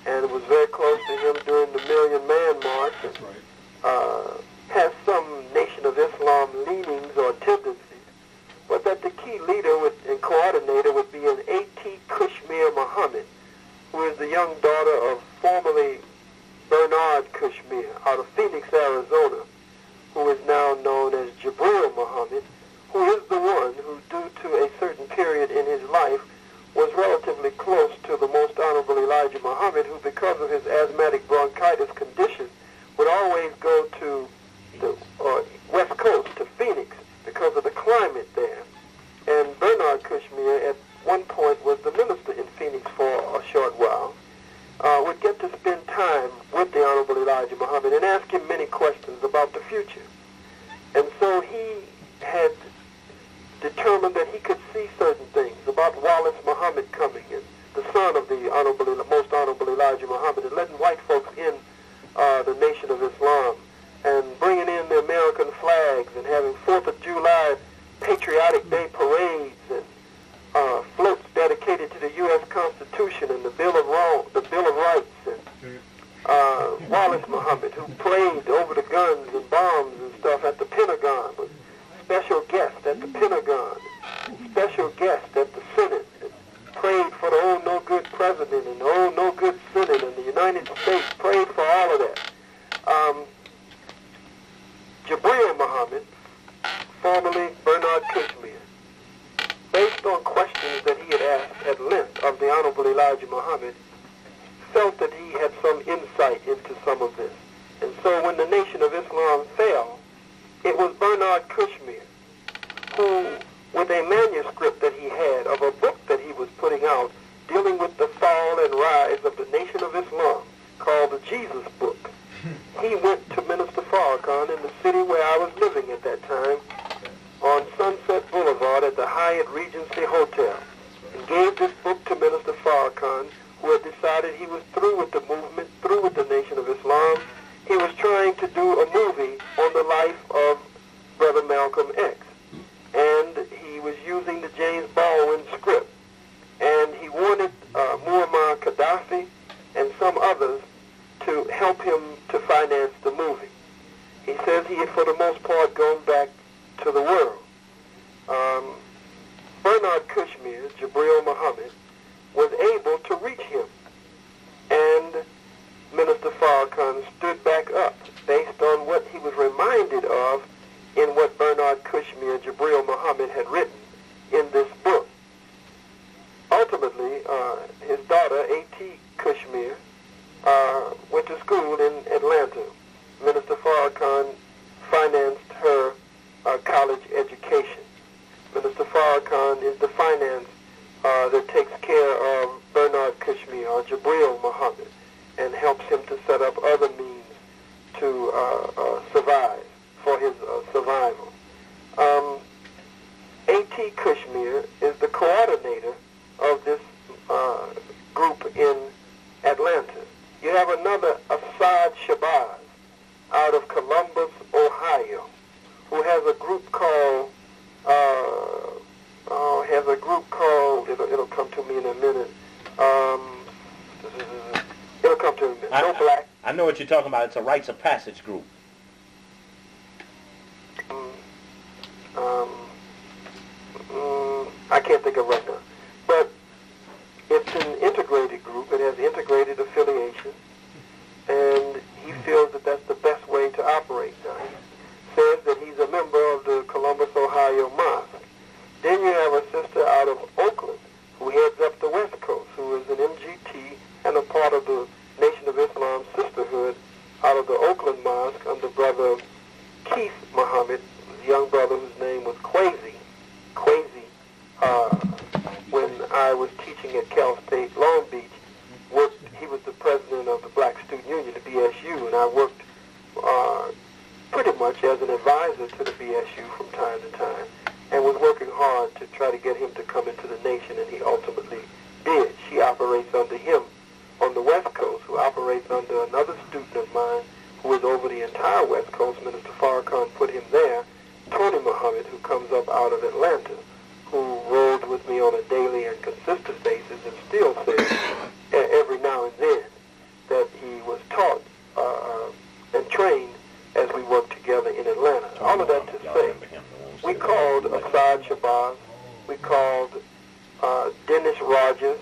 Speaker 4: and was very close to him during the Million Man March, and, has some Nation of Islam leanings or tendencies, but that the key leader and coordinator would be an A.T. Kashmir Muhammad, who is the young daughter of formerly Bernard Kashmir out of Phoenix, Arizona, who is now known as Jabril Muhammad, who is the one who, due to a certain period in his life, was relatively close to the Most Honorable Elijah Muhammad, who, because of his asthmatic bronchitis condition, would always go to the West Coast, to Phoenix, because of the climate there. And Bernard Kashmir, at one point, was the minister in Phoenix for a short while, would get to spend time with the Honorable Elijah Muhammad and ask him many questions about the future. And so he had determined that he could see certain things about Wallace Muhammad coming in, the son of the Most Honorable Elijah Muhammad, and letting white folks in the Nation of Islam, and bringing in the American flags, and having 4th of July Patriotic Day parades, and floats dedicated to the U.S. Constitution and the Bill of Rights, and Wallace Muhammad, who prayed over the guns and bombs and stuff at the Pentagon, was special guest at the Pentagon, special guest at the Senate, and prayed for the old no-good president and the old no-good Senate, and the United States prayed for all of that. Jabril Muhammad, formerly Bernard Kashmir, based on questions that he had asked at length of the Honorable Elijah Muhammad, felt that he had some insight into some of this. And so when the Nation of Islam fell, it was Bernard Kashmir who, with a manuscript that he had of a book that he was putting out dealing with the fall and rise of the Nation of Islam, called the Jesus Book, he went to Minister Farrakhan in the city where I was living at that time, on Sunset Boulevard at the Hyatt Regency Hotel, and gave this book to Minister Farrakhan, who had decided he was through with the movement, through with the Nation of Islam. He was trying to do a movie on the life of Brother Malcolm X, and he was using the James Baldwin script, and he wanted Muammar Gaddafi and some others to help him to finance the movie. He says he had, for the most part, gone back to the world. Bernard Kashmir, Jabril Muhammad, was able to reach him, and Minister Farrakhan stood back up based on what he was reminded of in what Bernard Kashmir, Jabril Muhammad, had written in this book. Ultimately, his daughter, A.T. Kashmir, went to school in Atlanta. Minister Farrakhan financed her college education. Minister Farrakhan is the finance that takes care of Bernard Kashmir, or Jabril Muhammad, and helps him to set up other means to survive, for his survival. A.T. Kashmir is the coordinator of this group in Atlanta. You have another Assad Shabazz out of Columbus, Ohio, who has a group called, it'll come to me in a minute. It'll come to me in a minute. No Black.
Speaker 1: I know what you're talking about. It's a Rites of Passage group.
Speaker 4: I can't think of right now. But it's an integrated group. It has integrated affiliation, and he feels that that's the best way to operate now. He says that he's a member of the Columbus, Ohio Mosque. Then you have a sister out of Oakland who heads up the West Coast, who is an MGT and a part of the Nation of Islam Sisterhood out of the Oakland Mosque under Brother Keith Muhammad, his young brother whose name was Quasi. When I was teaching at Cal State Long Beach, he was the president of the Black Student Union, the BSU, and I worked pretty much as an advisor to the BSU from time to time, and was working hard to try to get him to come into the nation, and he ultimately did. She operates under him on the West Coast, who operates under another student of mine who is over the entire West Coast. Minister Farrakhan put him there, Tony Muhammad, who comes up out of Atlanta, who rolled with me on a daily and consistent basis, and still says every now and then that he was taught and trained as we worked together in Atlanta. All of that to say, we called Assad Shabazz, we called Dennis Rogers,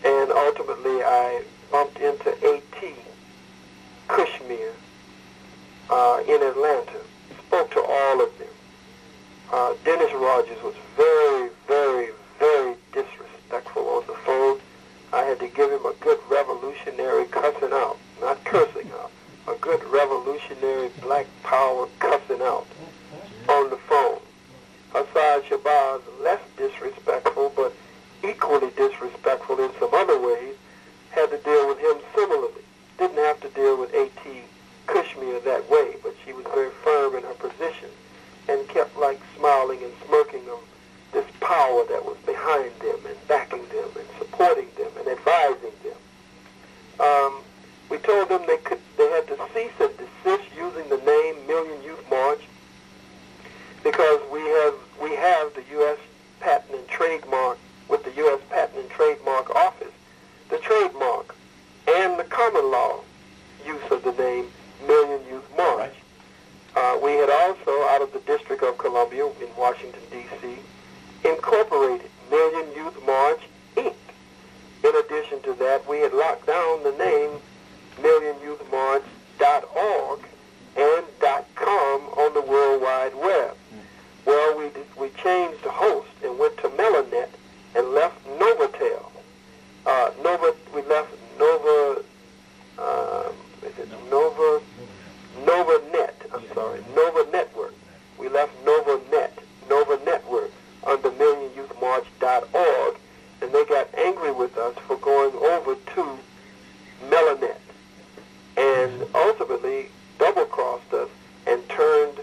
Speaker 4: and ultimately I bumped into A.T. in Atlanta, spoke to all of them. Dennis Rogers was very, very, very disrespectful on the phone. I had to give him a good revolutionary cussing out, not cursing out, a good revolutionary black power cussing out on the phone. Hassan Shabazz, less disrespectful, but equally disrespectful in some other ways, had to deal with him similarly. Didn't have to deal with A.T. Kushmir that way, but she was very firm in her position and kept like smiling and smirking of this power that was behind them and backing them and supporting them and advising them. We told them they had to cease and desist using the name Million Youth March because we have the U.S. Patent and Trademark with the U.S. Patent and Trademark Office, the trademark and the common law use of the name Million Youth March. We had also, out of the District of Columbia in Washington, D.C., incorporated Million Youth March, Inc. In addition to that, we had locked down the name MillionYouthMarch.org and .com on the World Wide Web. Well, we changed the host and went to Melanet and left Novotel. We left Nova Network. We left Nova Network under MillionYouthMarch.org, and they got angry with us for going over to Melanet, and ultimately double-crossed us and turned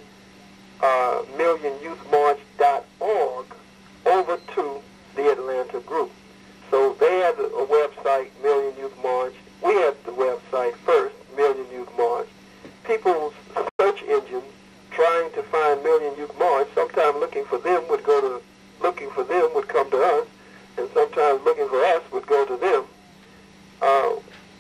Speaker 4: MillionYouthMarch.org over to the Atlanta group. So they had a website, Million Youth March. We had the website first, Million Youth March. People's search engines trying to find Million Youth March, sometimes looking for them would come to us, and sometimes looking for us would go to them.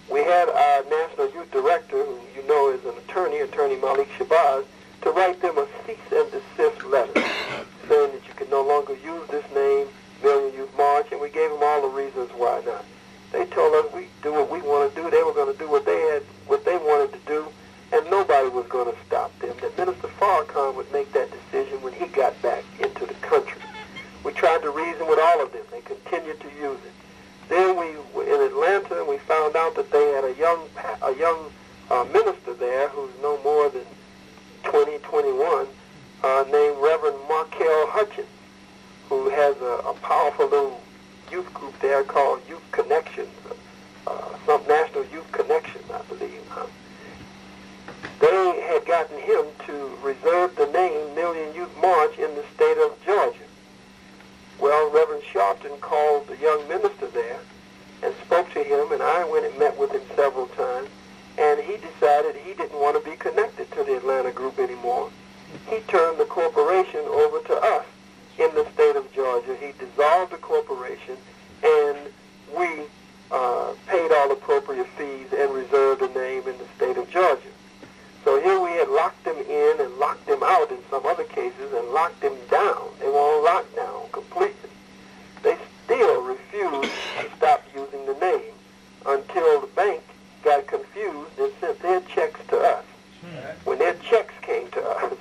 Speaker 4: We had our National Youth Director, who you know is an Attorney Malik Shabazz, to write them a cease and desist letter saying that you can no longer use this name, Million Youth March, and we gave them all the reasons why not. They told us we do what we want to do. They were going to do what they wanted to do, and nobody was going to stop them. That Minister Farrakhan would make that decision when he got back into the country. We tried to reason with all of them. They continued to use it. Then we were in Atlanta, and we found out that they had a young minister there who's no more than 20, 21, named Reverend Markel Hutchins, who has a powerful little youth group there called Youth Connections, some National Youth Connection, I believe. They had gotten him to reserve the name Million Youth March in the state of Georgia. Well, Reverend Sharpton called the young minister there and spoke to him, and I went and met with him several times, and he decided he didn't want to be connected to the Atlanta group anymore. He turned the corporation over to us in the state of Georgia. He dissolved the corporation, and we paid all appropriate fees and reserved the name in the state of Georgia. So here we had locked them in and locked them out in some other cases and locked them down. They were on lockdown completely. They still refused to stop using the name until the bank got confused and sent their checks to us. When their checks came to us,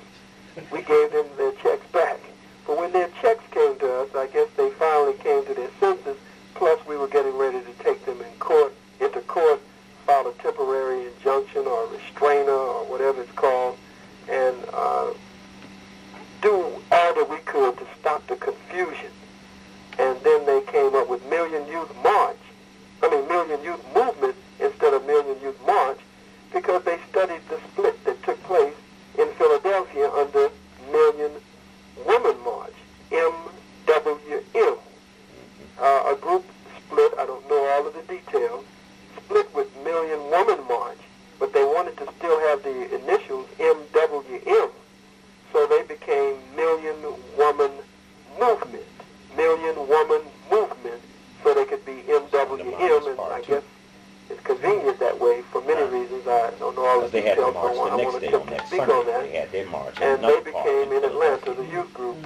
Speaker 4: we gave them their checks back. But when their checks came to us, I guess they finally came to their senses, plus we were getting ready to take them into court, file a temporary injunction or a restrainer or whatever it's called, and do all that we could to stop the confusion. And then they came up with Million Youth Movement instead of Million Youth March, because they studied the split that took place in Philadelphia under Million Woman March, MWM. A group split, I don't know all of the details, split with Million Woman March, but they wanted to still have the initials MWM, so they became Million Woman Movement, so they could be MWM, and I guess it's convenient that way for many reasons. I don't know all the details, so I want to speak on that. And they became, in Atlanta, the youth group,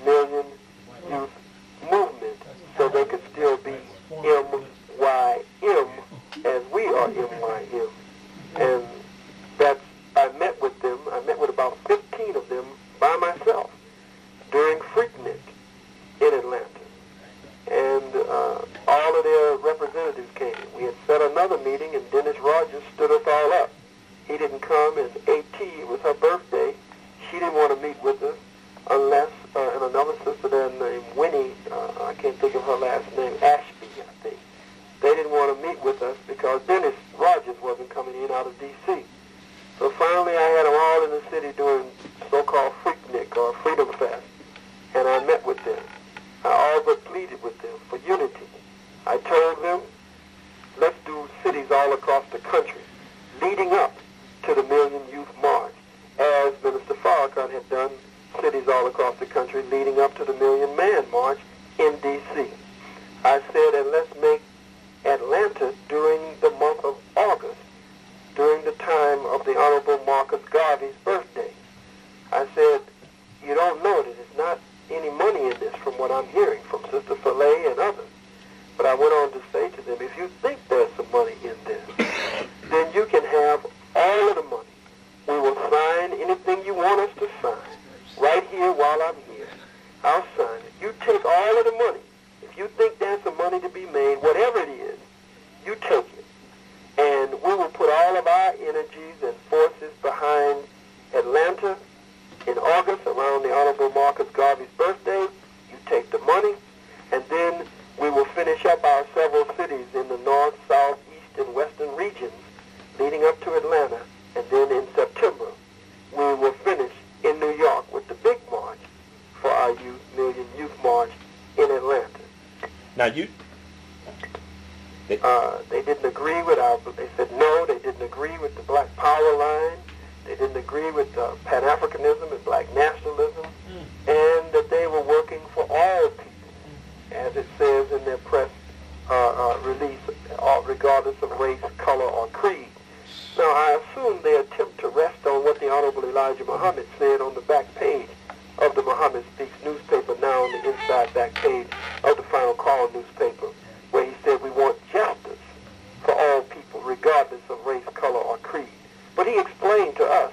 Speaker 4: Million Youth Movement, so they could still be MYM as we are MYM. And I met with them. I met with about during the time of the Honorable Marcus Garvey's birthday. I said, you don't know that it's not any money in this from what I'm hearing from Sister Filet and others. But I went on to say to them, if you think there's some money in this, then you can have all of the money. We will sign anything you want us to sign right here while I'm here. I'll sign it. You take all of the money. If you think there's some money to be made, whatever it is, you take it. And we will put all of our energies and forces behind Atlanta in August around the Honorable Marcus Garvey's birthday. You take the money, and then we will finish up our several cities in the north, south, east, and western regions leading up to Atlanta. And then in September, we will finish in New York with the big march for our Million Youth March in Atlanta.
Speaker 1: Now
Speaker 4: they didn't agree with they said no, they didn't agree with the Black Power line. They didn't agree with Pan-Africanism and Black nationalism, and that they were working for all people, as it says in their press release, regardless of race, color, or creed. Now, I assume they attempt to rest on what the Honorable Elijah Muhammad said on the back page of the Muhammad Speaks newspaper, now on the inside back page of the Final Call newspaper, where he said we want justice for all people, regardless of race, color, or creed. But he explained to us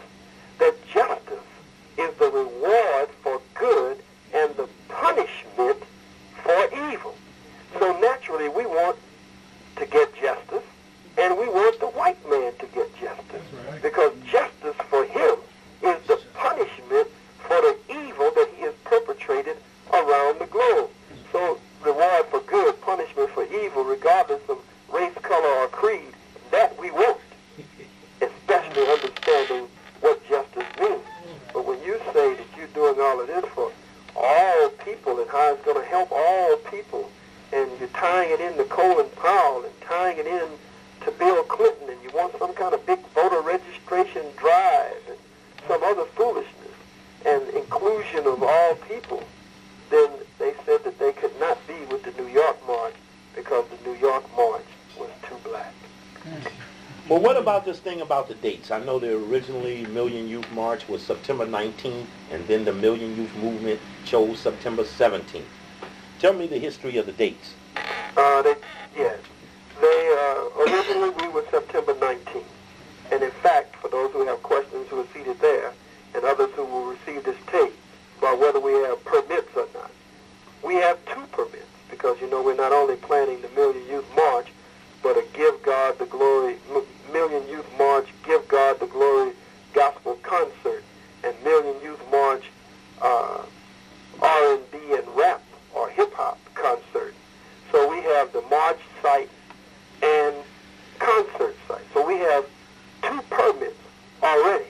Speaker 4: that justice is the reward for good and the punishment for evil. So naturally, we want to get justice, and we want the white man to get justice, because justice for him is the punishment for the evil that he has perpetrated around the globe. So reward for good, punishment for evil, regardless of race, color, or creed, that we want, especially understanding what justice means. But when you say that you're doing all of this for all people and how it's going to help all people, and you're tying it into Colin Powell and tying it in to Bill Clinton, and you want some kind of big voter registration drive and some other foolishness and inclusion of all people, then they said that they could not be with the New York March because the New York March was too black.
Speaker 1: Well, what about this thing about the dates? I know the originally Million Youth March was September 19th, and then the Million Youth Movement chose September 17th. Tell me the history of the dates.
Speaker 4: Yes. Originally we were September 19th. And in fact, for those who have questions who are seated there, and others who will receive this tape about whether we have permits or not, we have 2 permits, because, you know, we're not only planning the Million Youth March, but a Give God the Glory, Million Youth March, Give God the Glory gospel concert, and Million Youth March R&B and rap or hip-hop concert. So we have the march site and concert site. So we have 2 permits already.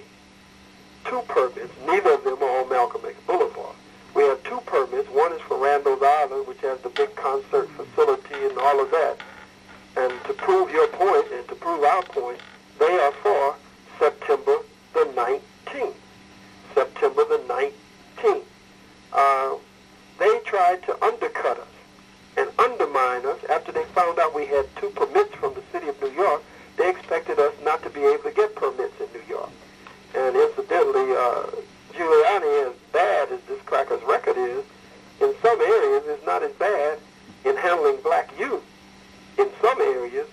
Speaker 4: 2 permits. Neither of them are on Malcolm X Boulevard. We have 2 permits. One is for Randall's Island, which has the big concert facility and all of that. And to prove your point and to prove our point, they are for September the 19th. September the 19th. They tried to undercut us and undermine us after they found out we had 2 permits from the city of New York. They expected us not to be able to get permits in New York. And incidentally, Giuliani, as bad as this cracker's record is, in some areas is not as bad in handling black youth. In some areas,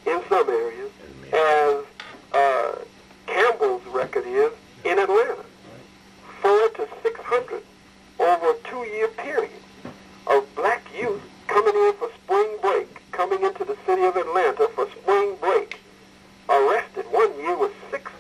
Speaker 4: as Campbell's record is in Atlanta. 400 to 600 over a 2-year period of black youth coming in for spring break, coming into the city of Atlanta for spring break, arrested. One year was 6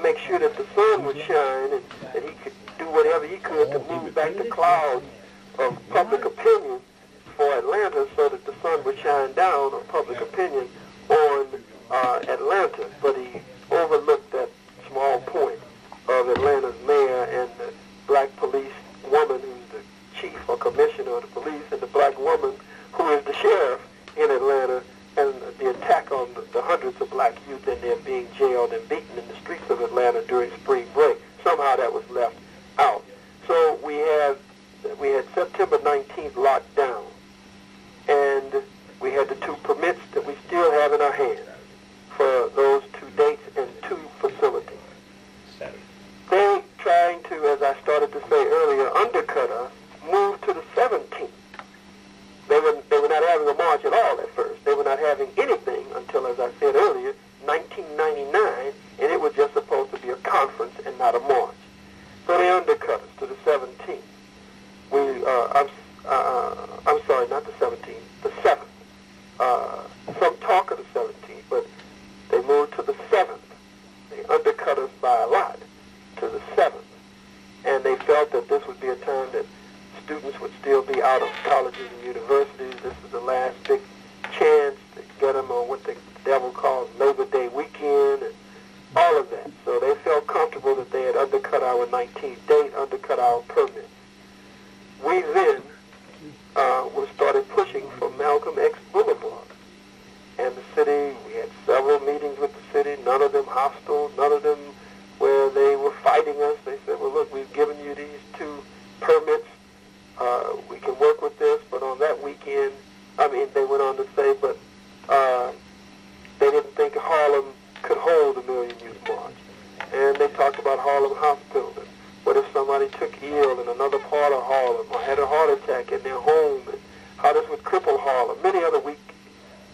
Speaker 4: make sure that the sun would shine and that he could do whatever he could to move back the clouds of public opinion for Atlanta so that the sun would shine down on public opinion on Atlanta. But he overlooked that small point of Atlanta's mayor and the black police woman who's the chief or commissioner of the police and the black woman who is the sheriff in Atlanta, and the attack on the hundreds of black youth and they're being jailed and beaten in the streets of Atlanta during spring break. Somehow that was left out. So we had September 19th locked down, and we had the 2 permits that we still have in our hands for those 2 dates and 2 facilities. They trying to, as I started to say earlier, undercut us, move to the 17th. They were not having a march at all at first. They were not having anything until, as I said earlier, 1999, and it was just supposed to be a conference and not a march. So they undercut us to the 17th. I'm sorry, not the 17th, the 7th. Some talk of the 17th, but they moved to the 7th. They undercut us by a lot to the 7th. And they felt that this would be a time that students would still be out of colleges and universities. This is the last big chance to get them on what the devil calls Labor Day weekend and all of that. So they felt comfortable that they had undercut our 19th date, undercut our permit. We then started pushing for Malcolm X Boulevard. And the city, we had several meetings with the city, none of them hostile, none of them where they were fighting us. They said, well, look, we've given you these 2 permits. We can work with this, but on that weekend, they went on to say, but they didn't think Harlem could hold a Million Youth March. And they talked about Harlem Hospital. And what if somebody took ill in another part of Harlem or had a heart attack in their home, and how this would cripple Harlem. Many other weak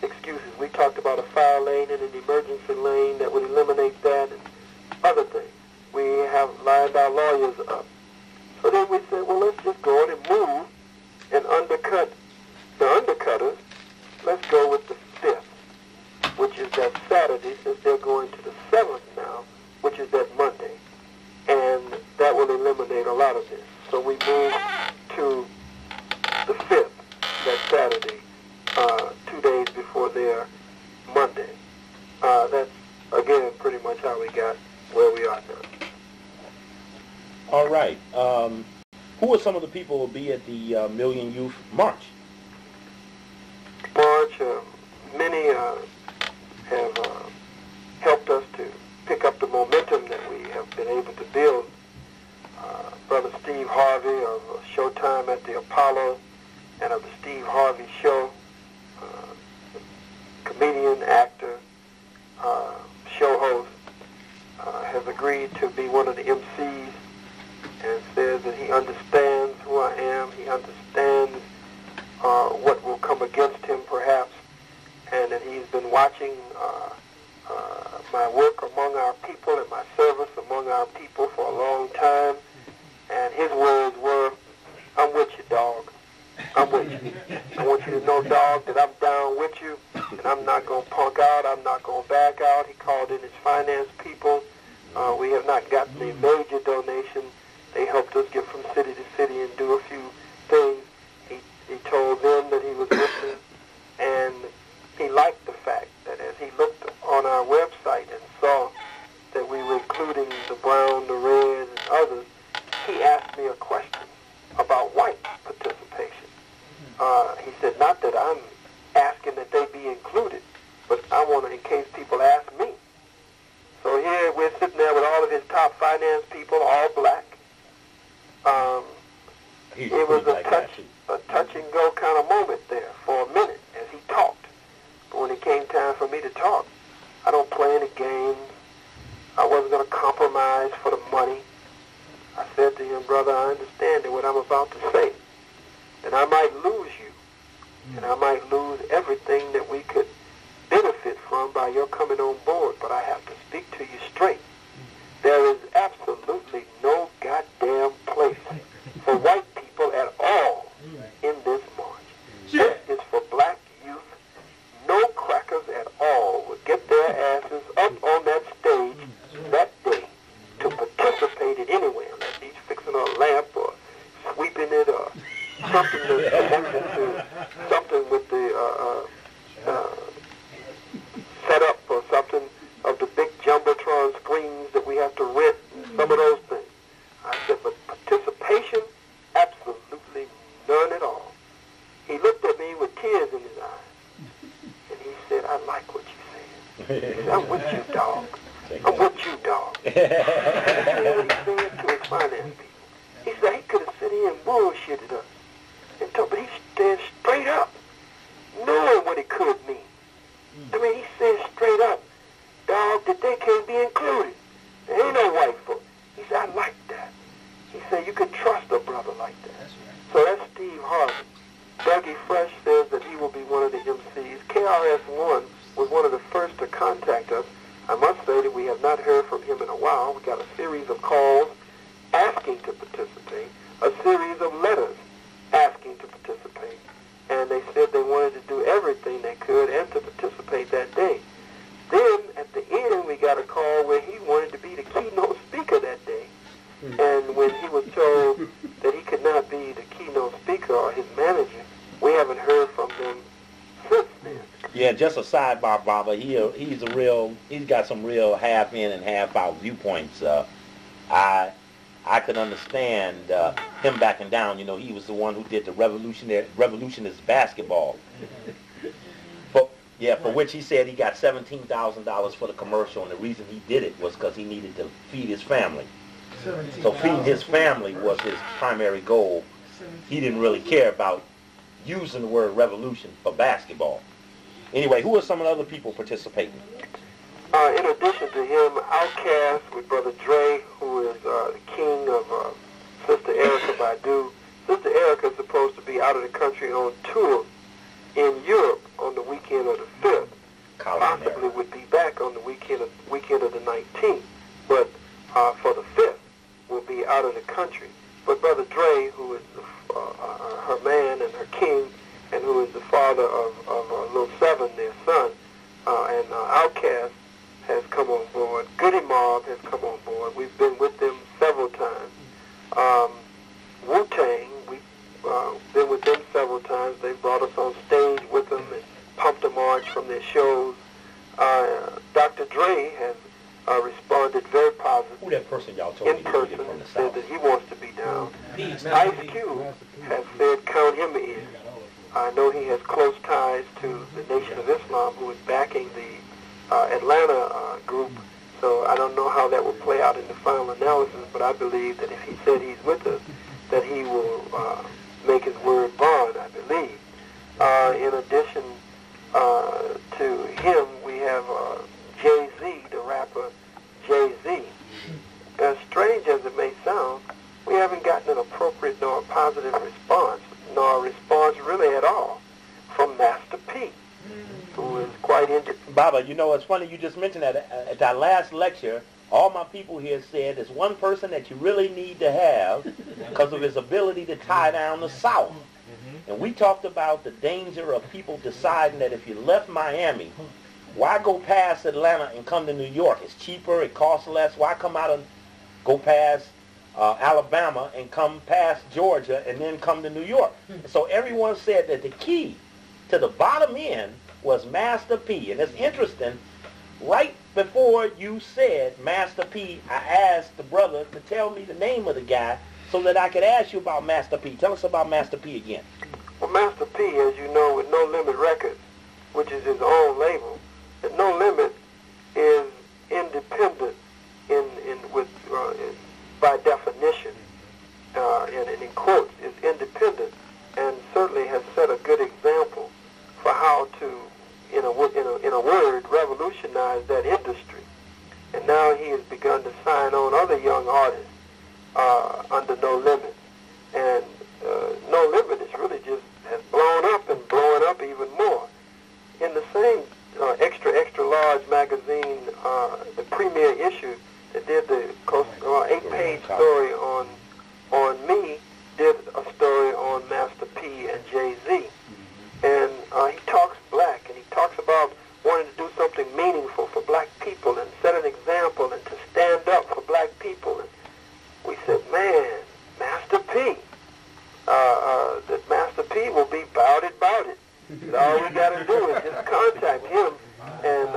Speaker 4: excuses. We talked about a fire lane and an emergency lane that would eliminate that and other things. We have lined our lawyers up. So then we said, well, let's just go on and move and undercut the undercutters. Let's go with the 5th, which is that Saturday, since they're going to the 7th now, which is that Monday. And that will eliminate a lot of this. So we moved to the 5th, that Saturday, 2 days before their Monday. That's, again, pretty much how we got where we are now.
Speaker 1: All right. Who are some of the people who will be at the Million Youth March?
Speaker 4: March, many have helped us to pick up the momentum that we have been able to build. Brother Steve Harvey of Showtime at the Apollo and of the Steve Harvey Show, comedian, actor, show host, has agreed to be one of the MCs and says that he understands who I am. He understands what will come against him perhaps, and that he's been watching my work among our people and my service among our people for a long time. And his words were, I'm with you, dog. I'm with you. I want you to know, dog, that I'm down with you, and I'm not going to punk out. I'm not going to back out. He called in his finance people. We have not gotten a major donation. They helped us get from city to city and do a few things. He told them that he was listening, and he liked the fact that as he looked on our website and saw that we were including the brown, the red, and others, he asked me a question about white participation. He said, not that I'm asking that they be included, but I want to, in case people ask me. So here we're sitting there with all of his top finance people, all black. It was a touch and go kind of moment there for a minute as he talked. But when it came time for me to talk, I don't play any games. I wasn't going to compromise for the money. I said to him, brother, I understand that what I'm about to say, that I might lose you, and I might lose everything that we could benefit from by your coming on board, but I have to speak to you straight. There is absolutely no goddamn place for white people at all in this march. This is for black youth. No crackers at all would get their asses up on that stage that day something that's connected to something with the setup or something of the big jumbotron screens that we have to rent and some of those things. I said, but participation, absolutely none at all. He looked at me with tears in his eyes, and he said, I like what you said. He said, I'm with you, dog. I'm with you, dog. He said what he said to his finance people. He said he could have sit here and bullshitted us, but he said straight up, knowing what it could mean. I mean, he said straight up, dog, that they can't be included. There ain't no white folk. He said, I like that. He said, you can trust a brother like that. So that's Steve Harvey. Dougie Fresh says that he will be one of the MCs. KRS-One was one of the first to contact us. I must say that we have not heard from him in a while. We got a series of calls asking to participate, a series of letters asking to participate. And they said they wanted to do everything they could and to participate that day. Then, at the end, we got a call where he wanted to be the keynote speaker that day. And when he was told that he could not be the keynote speaker or his manager, we haven't heard from them since then.
Speaker 1: Yeah, just a sidebar, Baba. He's got some real half in and half out viewpoints. I could understand him backing down. You know, he was the one who did the revolutionist basketball. For which he said he got $17,000 for the commercial, and the reason he did it was because he needed to feed his family. So feeding his family was his primary goal. He didn't really care about using the word revolution for basketball. Anyway, who are some of the other people participating?
Speaker 4: In addition to him, Outkast with Brother Dre, who is the king of Sister Erykah Badu. Sister Erykah is supposed to be out of the country on tour in Europe on the weekend of the 5th. Possibly would be back on the weekend of the 19th. But for the 5th, will be out of the country. But Brother Dre, who is her man and her king, and who is the father of Lil Seven, their son, and Outkast has come on board. Goody Mob has come on board. We've been with them several times. Wu-Tang, we've been with them several times. They brought us on stage with them and pumped a march from their shows. Dr. Dre has responded very positively.
Speaker 1: Who that person y'all told
Speaker 4: in person, from the said that he wants to be down. Ice Cube has said count him in. I know he has close ties to the Nation of Islam, who is backing the Atlanta group. So I don't know how that will play out in the final analysis, but I believe that if he said he's with us, that he will make his word bond, I believe. In addition to him, we have Jay-Z, the rapper Jay-Z. As strange as it may sound, we haven't gotten an appropriate nor a positive response, nor a response really at all from Master P, who is quite independent.
Speaker 1: Baba, you know, it's funny you just mentioned that. At our last lecture, all my people here said there's one person that you really need to have because of his ability to tie down the South. And we talked about the danger of people deciding that if you left Miami, why go past Atlanta and come to New York? It's cheaper, it costs less. Why come out and go past Alabama and come past Georgia and then come to New York? So everyone said that the key to the bottom end was Master P. And it's interesting, right before you said Master P, I asked the brother to tell me the name of the guy so that I could ask you about Master P. Tell us about Master P again.
Speaker 4: Well, Master P, as you know, with No Limit Records, which is his own label, that No Limit is independent by definition, and in quotes, is independent, and certainly has set a good example for how to, in a word, revolutionize that industry. And now he has begun to sign on other young artists under No Limit, and No Limit is really just has blown up and blowing up even more. In the same extra large magazine, the premier issue that did the 8-page story on me, did a story on Master P and Jay-Z. And he talks black, and he talks about wanting to do something meaningful for black people and set an example and to stand up for black people. And we said, man, Master P, that will be about it. All we got to do is just contact him and